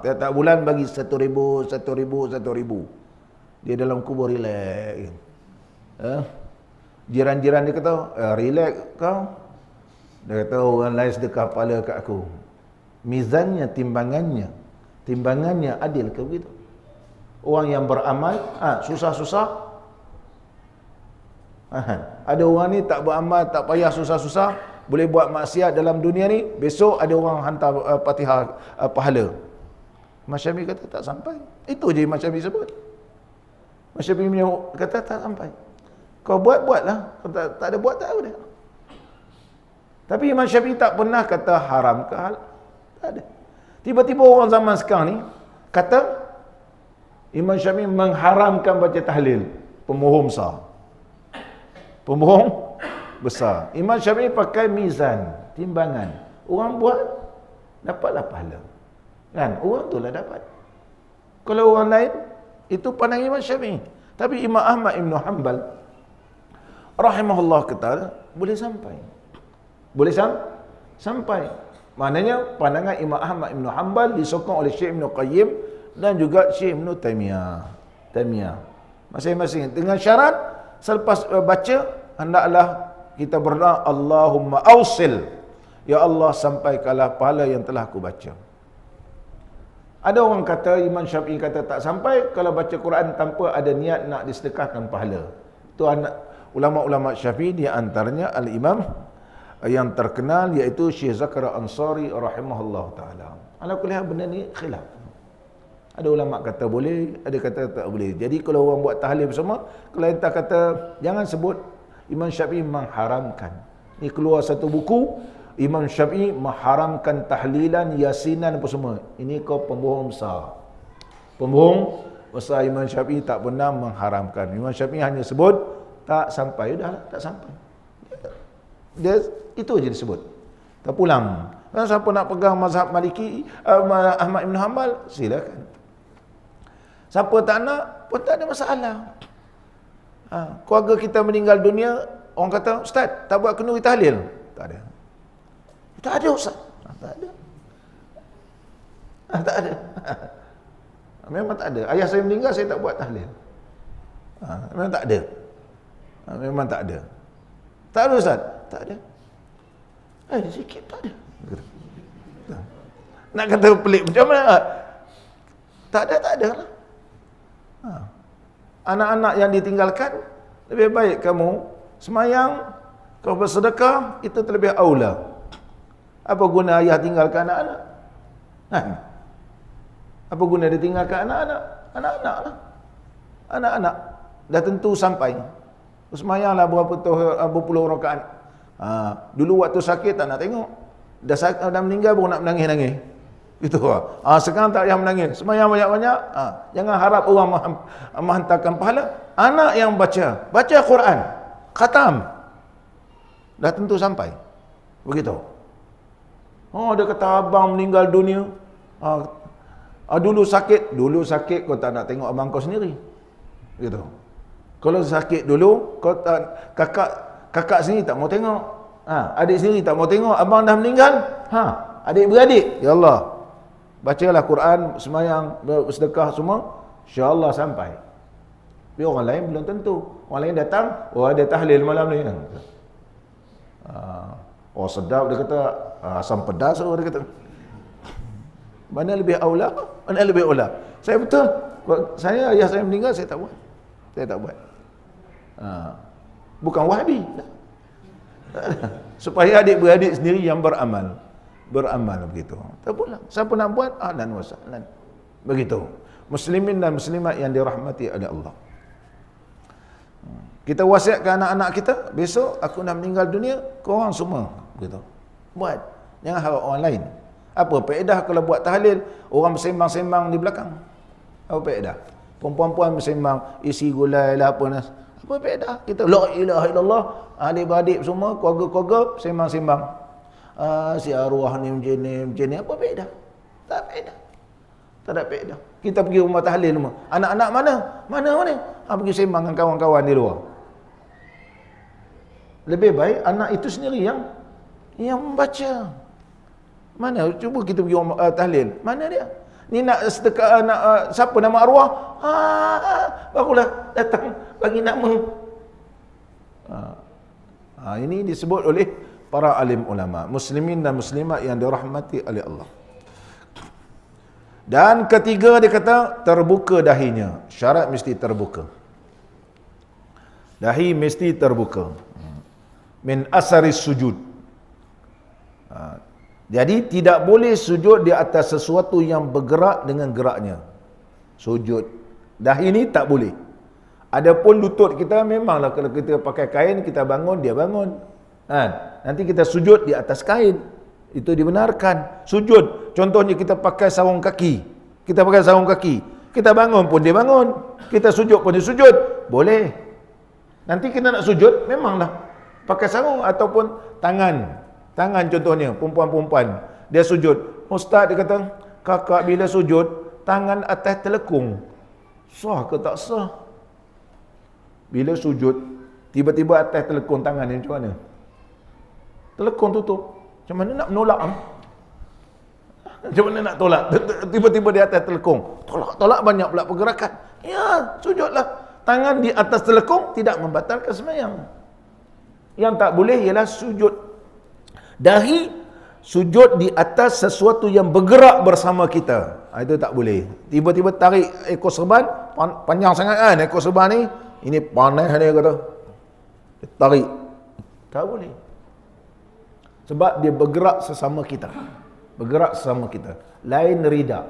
Tiap-tiap bulan bagi 1,000. Dia dalam kubur relax. Jiran-jiran dia kata, relax kau. Dia kata orang lain sedekah pahala kat aku. Mizannya, timbangannya adil ke begitu? Orang yang beramal, susah-susah. Ada orang ni tak beramal, tak payah susah-susah, boleh buat maksiat dalam dunia ni, besok ada orang hantar Fatihah pahala. Imam Syafi'i kata tak sampai. Itu je Imam Syafi'i sebut. Imam Syafi'i kata tak sampai. Kau buat-buatlah. Kau tak ada buat, tak ada. Tapi Imam Syafi'i tak pernah kata haram ke halal. Tak ada. Tiba-tiba orang zaman sekarang ni kata Imam Syafi'i mengharamkan baca tahlil. Pembohong besar. Imam Syafi'i pakai mizan, timbangan. Orang buat, dapatlah pahala. Kan? Orang tu lah dapat. Kalau orang lain, itu pandang Imam Syafi'i. Tapi Imam Ahmad Ibn Hanbal rahimahullah kata, boleh sampai. Boleh sampai. Maknanya pandangan Imam Ahmad Ibn Hanbal disokong oleh Syekh Ibn Qayyim dan juga Syekh Ibn Taimiyah. Masing-masing dengan syarat selepas baca hendaklah kita berdoa Allahumma ausil, ya Allah sampaikanlah pahala yang telah aku baca. Ada orang kata, Imam Syafi'i kata tak sampai kalau baca Quran tanpa ada niat nak disedekahkan pahala. Itu ulama-ulama Syafi'i, di antaranya Al-Imam yang terkenal, iaitu Syekh Zakaria Ansari rahimahullah ta'ala. Ala kulli hal, benda ni khilaf. Ada ulama kata boleh, ada kata tak boleh. Jadi kalau orang buat tahlil bersama, kalau entah kata jangan sebut, Imam Syafi'i mengharamkan. Ni keluar satu buku, Imam Syafi'i mengharamkan tahlilan, yasinan apa semua. Ini kau pembohong besar. Pembohong besar. Imam Syafi'i tak pernah mengharamkan. Imam Syafi'i hanya sebut tak sampai. Udahlah, tak sampai. Dia itu aja disebut. Tak pulang. Kalau siapa nak pegang mazhab Maliki, Ahmad Ibn Hanbal, silakan. Siapa tak nak pun tak ada masalah. Keluarga kita meninggal dunia, orang kata, Ustaz, tak buat kenduri tahlil? Tak ada. Tak ada, Ustaz. Tak ada. Tak ada. Memang tak ada. Ayah saya meninggal, saya tak buat tahlil. Memang tak ada. Memang tak ada. Tak ada, Ustaz? Tak ada. Sikit tak ada. Nak kata pelik macam mana? Tak ada, tak ada lah. Anak-anak yang ditinggalkan, lebih baik kamu semayang, kau bersedekah, itu terlebih aula. Apa guna ayah tinggalkan anak-anak? Apa guna dia tinggalkan anak-anak? Anak-anak lah. Anak-anak dah tentu sampai. Semayanglah berapa puluh rakaat. Dulu waktu sakit tak nak tengok. Dah meninggal baru nak menangis-nangis. Itu lah. Sekarang tak payah menangis. Semayang banyak-banyak. Jangan harap orang menghantarkan pahala. Anak yang baca Quran, khatam, dah tentu sampai. Begitu. Dia kata abang meninggal dunia. Dulu sakit kau tak nak tengok abang kau sendiri. Begitu. Kalau sakit dulu, kau tak, kakak sendiri tak mau tengok. Adik sendiri tak mau tengok. Abang dah meninggal. Adik-beradik, ya Allah, bacalah Quran, semayang, bersedekah semua, insya-Allah sampai. Tapi orang lain belum tentu. Orang lain datang, ada tahlil malam ni. Sedap, dia kata, asam pedas, dia kata. Mana lebih aula? Mana lebih aula? Saya betul. Ayah saya meninggal, saya tak buat. Saya tak buat. Bukan Wahabi. Supaya adik-beradik sendiri yang beramal begitu. Tak pula. Siapa nak buat, ahlan wa sahlan. Begitu. Muslimin dan muslimat yang dirahmati oleh Allah. Kita wasiatkan anak-anak kita, besok aku nak meninggal dunia, korang semua begitu. Buat. Jangan harap orang lain. Apa faedah kalau buat tahlil, orang bersembang-sembang di belakang? Apa faedah? Perempuan-perempuan bersembang, isi gulai lah apa nas. Apa faedah? Kita la ilaha illallah, adik-beradik semua, keluarga-keluarga sembang-sembang. Si arwah ni macam ni, apa faedah? Tak faedah. Tak ada faedah. Kita pergi rumah tahlil semua. Anak-anak mana? Mana? Pergi sembang dengan kawan-kawan di luar. Lebih baik anak itu sendiri yang membaca. Mana? Cuba kita pergi rumah tahlil. Mana dia? Ni nak sedekah, siapa nama arwah? Barulah datang bagi nama. Ini disebut oleh para alim ulama, muslimin dan muslimat yang dirahmati oleh Allah. Dan ketiga dia kata, terbuka dahinya. Syarat mesti terbuka. Dahi mesti terbuka. Min asaris sujud. Jadi tidak boleh sujud di atas sesuatu yang bergerak dengan geraknya. Sujud dahi ni tak boleh. Adapun lutut kita, memanglah kalau kita pakai kain, kita bangun, dia bangun. Nanti kita sujud di atas kain, itu dibenarkan. Sujud, contohnya kita pakai sarung kaki, kita pakai sarung kaki, kita bangun pun dia bangun, kita sujud pun dia sujud, boleh. Nanti kita nak sujud, memanglah pakai sarung ataupun tangan contohnya, perempuan-perempuan dia sujud. Ustaz dia kata, kakak bila sujud tangan atas telekung, sah ke tak sah? Bila sujud tiba-tiba atas telekung tangan ni macam mana? Telekung tutup, macam mana nak menolak? Macam mana nak tolak? Tiba-tiba di atas telekung, tolak banyak pula pergerakan. Ya, sujudlah. Tangan di atas telekung tidak membatalkan sembahyang. Yang tak boleh ialah sujud dahi, sujud di atas sesuatu yang bergerak bersama kita. Itu tak boleh. Tiba-tiba tarik ekor serban, panjang sangat kan ekor serban ni, ini panas dia kata, tarik, tak boleh. Sebab dia bergerak sesama kita. Bergerak sesama kita. Lain rida.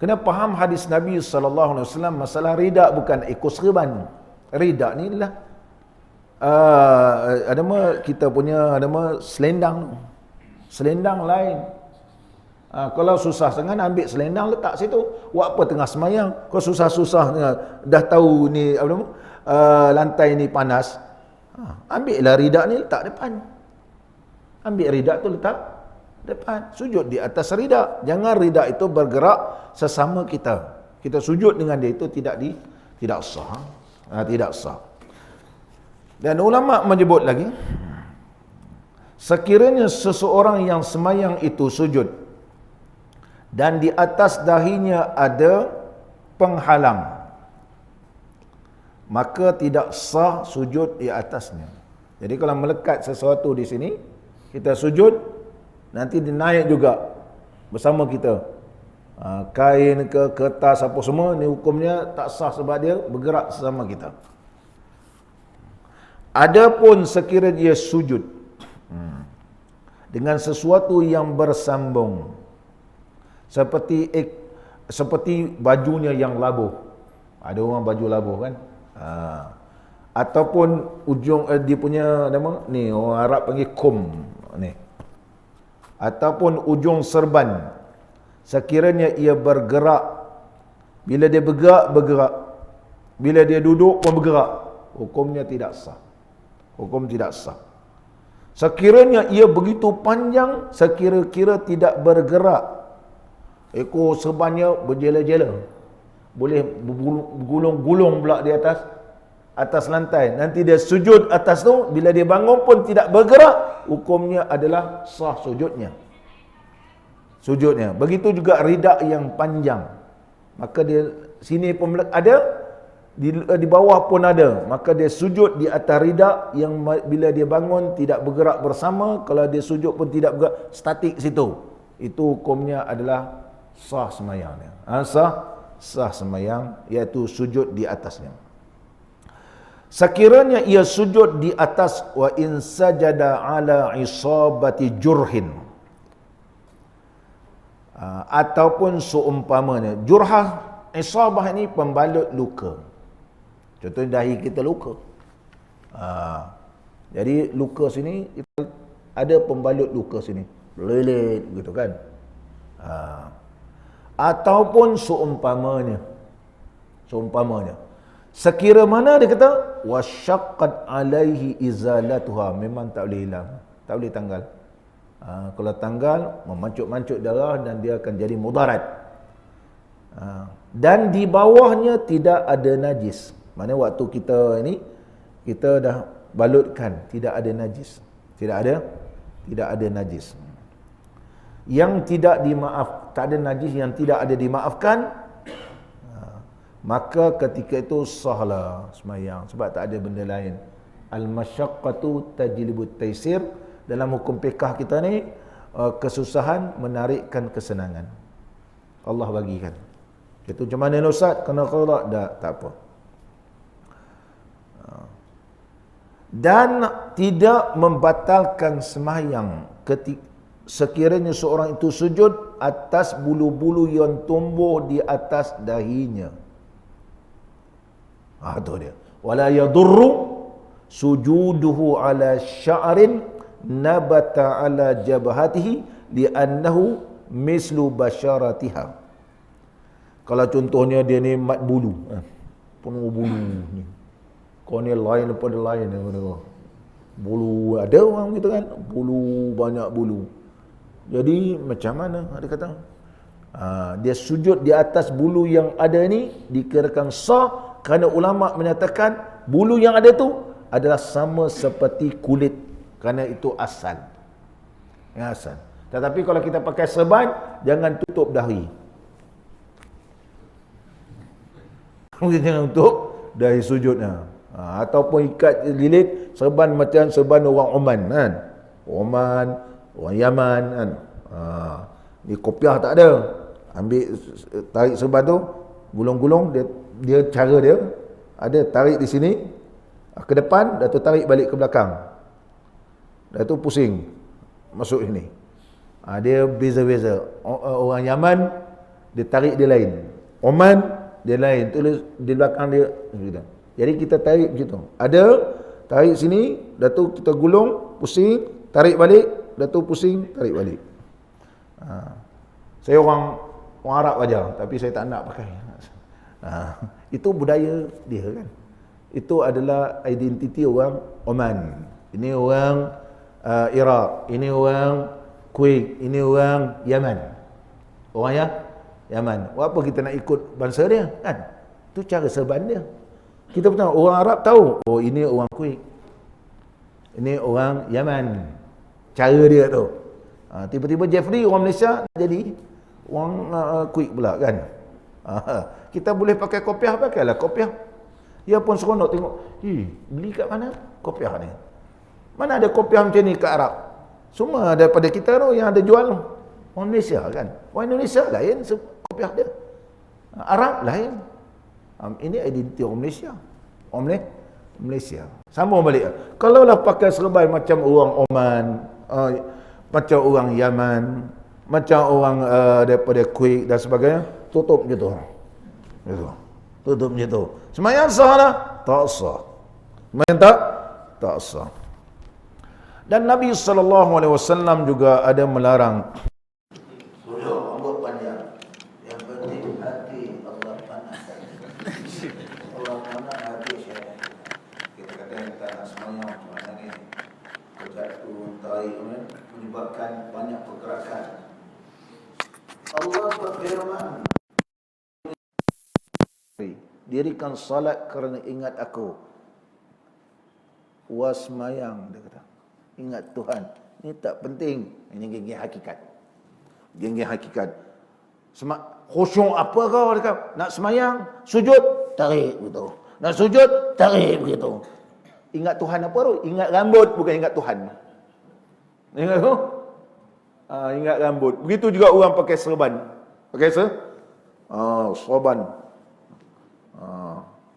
Kena faham hadis Nabi SAW, masalah rida bukan ikut serban. Rida ni adalah ada apa kita punya selendang. Selendang lain. Kalau susah sangat ambil selendang letak situ. Buat apa tengah semayang? Kalau susah-susah dah tahu ni lantai ni panas. Ambillah rida ni letak depan. Ambil rida tu letak depan. Sujud di atas rida. Jangan rida itu bergerak sesama kita. Kita sujud dengan dia itu tidak sah. Tidak sah. Dan ulama menyebut lagi, sekiranya seseorang yang semayang itu sujud dan di atas dahinya ada penghalang, maka tidak sah sujud di atasnya. Jadi kalau melekat sesuatu di sini, kita sujud, nanti dia naik juga bersama kita. Kain ke kertas apa semua, ni hukumnya tak sah sebab dia bergerak sesama kita. Adapun sekiranya dia sujud dengan sesuatu yang bersambung, seperti bajunya yang labuh. Ada orang baju labuh kan? Ataupun ujung dia punya nama ni orang Arab panggil kum ni. Ataupun ujung serban, sekiranya ia bergerak, bila dia bergerak, bila dia duduk pun bergerak, hukumnya tidak sah. Hukum tidak sah. Sekiranya ia begitu panjang, sekira-kira tidak bergerak, ekor serbannya berjela-jela, boleh bergulung-gulung pula di atas lantai. Nanti dia sujud atas tu, bila dia bangun pun tidak bergerak, hukumnya adalah sah sujudnya. Begitu juga rida yang panjang, maka dia sini pun ada, di bawah pun ada, maka dia sujud di atas rida yang bila dia bangun tidak bergerak bersama. Kalau dia sujud pun tidak bergerak, statik situ, itu hukumnya adalah sah semayangnya. Sah semayang, iaitu sujud di atasnya. Sekiranya ia sujud di atas wa in sajada ala isabati jurhin, ataupun seumpamanya jurhah, isabah ini pembalut luka. Contohnya dahi kita luka. Jadi luka sini ada pembalut luka sini, lelet gitu kan. Ataupun seumpamanya. Sekira mana dia kata wasyaqqat alaihi izalatuha, memang tak boleh hilang, tak boleh tanggal. Kalau tanggal memancut-mancut darah dan dia akan jadi mudarat. Dan di bawahnya tidak ada najis. Mana waktu kita dah balutkan, tidak ada najis. Tidak ada najis. Yang tak ada najis yang tidak ada dimaafkan, maka ketika itu sahlah semayang, sebab tak ada benda lain. Al-masyaqqatu tajlibut taisir. Dalam hukum fiqh kita ni, kesusahan menarikkan kesenangan. Allah bagikan. Itu macam mana Ustaz? Kena qada? Tak apa. Dan tidak membatalkan semayang sekiranya seorang itu sujud atas bulu-bulu yang tumbuh di atas dahinya. Itu dia. Wala yadurru sujuduhu ala sya'rin nabata ala jabhatihi li'annahu mislu basharatiha. Kalau contohnya dia ni mat bulu, penuh bulu ni. Kau ni lain daripada lain. Bulu, ada orang gitu kan, bulu, banyak bulu. Jadi macam mana dia kata? Dia sujud di atas bulu yang ada ni dikirakan sah, kerana ulama menyatakan bulu yang ada tu adalah sama seperti kulit, kerana itu asal. Asal. Tetapi kalau kita pakai serban, jangan tutup dahi. Jangan tutup dahi sujudnya. Ataupun ikat lilit serban macam serban orang Oman kan. Oman, orang Yaman kan. Ni kopiah tak ada. Ambil tarik serban tu, gulung-gulung, dia cara dia ada tarik di sini ke depan, dah tu tarik balik ke belakang. dah tu pusing masuk sini. Dia beza-beza. Orang Yaman dia tarik dia lain, Oman dia lain, tulis di belakang dia gitu. Jadi kita tarik begitu. Ada tarik sini, dah tu kita gulung, pusing, tarik balik, dah tu pusing, tarik balik. Saya orang Arab aja, tapi saya tak nak pakai. Itu budaya dia kan. Itu adalah identiti orang Oman. Ini orang Iraq, ini orang Kuwait, ini orang Yaman. Orang Yaman. Apa kita nak ikut bangsa dia kan? Itu cara serban dia. Kita pun tahu, orang Arab tahu, oh ini orang Kuwait, ini orang Yaman. Cara dia tu. Tiba-tiba Jeffrey orang Malaysia jadi orang Kuwait pula kan. Kita boleh pakai kopiah, pakailah kopiah. Dia pun seronok tengok, beli kat mana kopiah ni? Mana ada kopiah macam ni kat Arab? Semua daripada kita tu yang ada jual. Orang Malaysia kan. Orang Indonesia lain kopiah dia. Arab lain. Ini identiti orang Malaysia. Orang Malaysia. Sambung balik. Kalaulah pakai serban macam orang Oman, macam orang Yaman, macam orang daripada Kuwait dan sebagainya, tutup je tu. Tutup je tu. Sembahyang sah lah? Tak sah. Sembahyang tak sah. Dan Nabi SAW juga ada melarang rambut panjang. Yang penting hati Allah panas. Allah panas hati saya. Kita kata kita nak semuanya macam mana ni? Kejatuh, tarik menyebabkan banyak pergerakan. Allah berfirman, dirikan salat kerana ingat aku. Wasmayang, dia kata. Ingat Tuhan. Ini tak penting. Ini geng-geng hakikat. Geng-geng hakikat. Khusyuk apa kau dekat? Nak semayang, sujud, tarik begitu. Nak sujud, tarik begitu. Ingat Tuhan apa tu? Ingat rambut, bukan ingat Tuhan. Ingat tu? Ingat rambut. Begitu juga orang pakai serban. Pakai serban.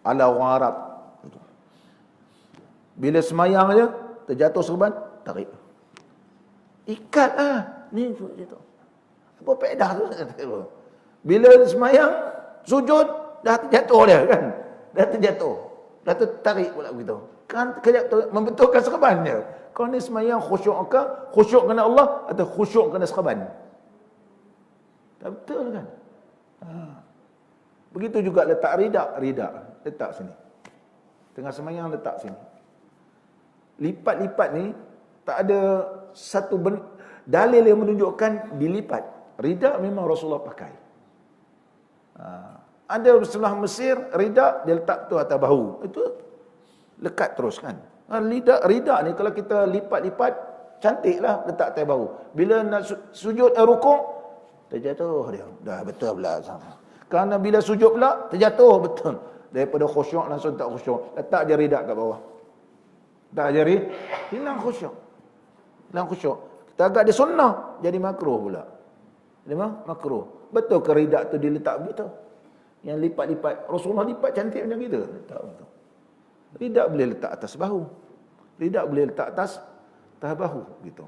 Ala orang Arab. Bila semayang aja, terjatuh serban, tarik. Ikat lah. Ni gitu. Apa faedah tu? Bila semayang, sujud, dah terjatuh dia kan. Dah terjatuh. Dah tertarik pula begitu. Kan membetulkan serban dia. Kau ni semayang khusyuk ke? Khusyuk kerana Allah atau khusyuk kerana serban? Tak betul kan? Begitu juga letak ridak. Letak sini. Tengah semayang letak sini. Lipat-lipat ni tak ada satu dalil yang menunjukkan dilipat. Ridak memang Rasulullah pakai. Ada sebelah Mesir, ridak dia letak tu atas bahu. Itu lekat terus kan. Ridak ni kalau kita lipat-lipat, cantiklah letak atas bahu. Bila nak sujud rukuk, terjatuh dia. Dah betul pula. Kerana bila sujud pula, terjatuh betul. Daripada khusyuk langsung tak khusyuk. Letak je ridak kat bawah. Tak jari, hilang khusyuk. Hilang khusyuk. Kita agak dia sunnah, jadi makruh pula. Jadi makruh. Betul ke ridak tu diletak begitu? Yang lipat-lipat. Rasulullah lipat cantik macam kita. Letak begitu. Ridak boleh letak atas bahu. Ridak boleh letak atas bahu. Gitu.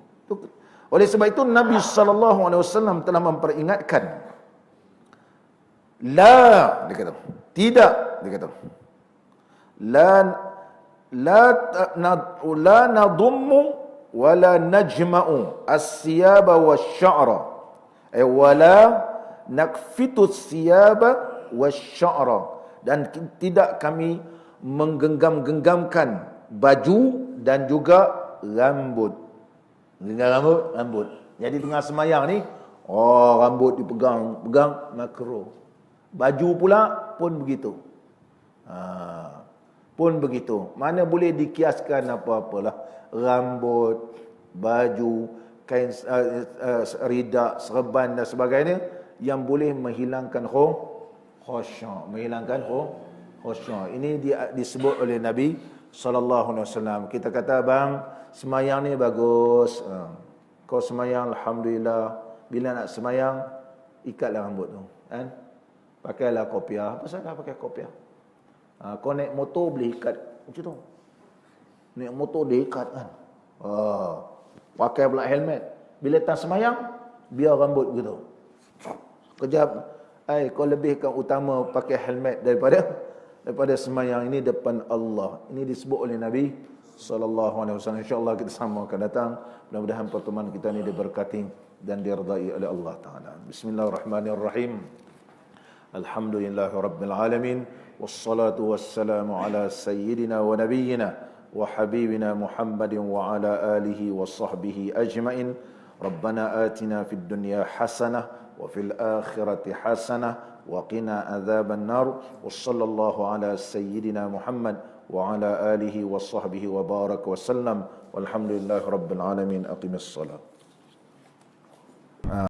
Oleh sebab itu, Nabi SAW telah memperingatkan. La, dia kata. Tidak, dia kata. La nadummu wala najma'u as-siyaba wasy'ara wala nakfitu as-siyaba wasy'ara, dan tidak kami menggenggam-genggamkan baju dan juga rambut. Rambut. Jadi tengah semayang ni, rambut dipegang makruh. Baju pula pun begitu. Pun begitu. Mana boleh dikiaskan apa-apalah. Rambut, baju, kain ridak, serban dan sebagainya yang boleh menghilangkan khusyuk. Menghilangkan khusyuk. Ini disebut oleh Nabi SAW. Kita kata, bang, semayang ni bagus. Kau semayang, Alhamdulillah. Bila nak semayang, ikatlah rambut tu. Kan? Pakailah kopiah. Apa salah pakai kopiah? Kau naik motor boleh ikat macam tu. Naik motor dia ikat kan. pakai pula helmet. Bila tak semayang, biar rambut begitu. Kejap, kau lebihkan utama pakai helmet daripada semayang. Ini depan Allah. Ini disebut oleh Nabi SAW. InsyaAllah kita sama akan datang. Mudah-mudahan pertemuan kita ini diberkati dan diridai oleh Allah Ta'ala. Bismillahirrahmanirrahim. Alhamdulillahi Rabbil Alamin. Wassalatu wassalamu ala sayyidina wa nabiyyina wa habibina Muhammadin wa ala alihi wa sahbihi ajma'in. Rabbana atina fid dunya hasanah wa fil akhirati hasanah wa qina adzaban nar. Wa sallallahu ala sayyidina Muhammad wa ala alihi wa sahbihi wa baraka wa sallam. Walhamdulillahi Rabbil Alamin. Aqimis salat.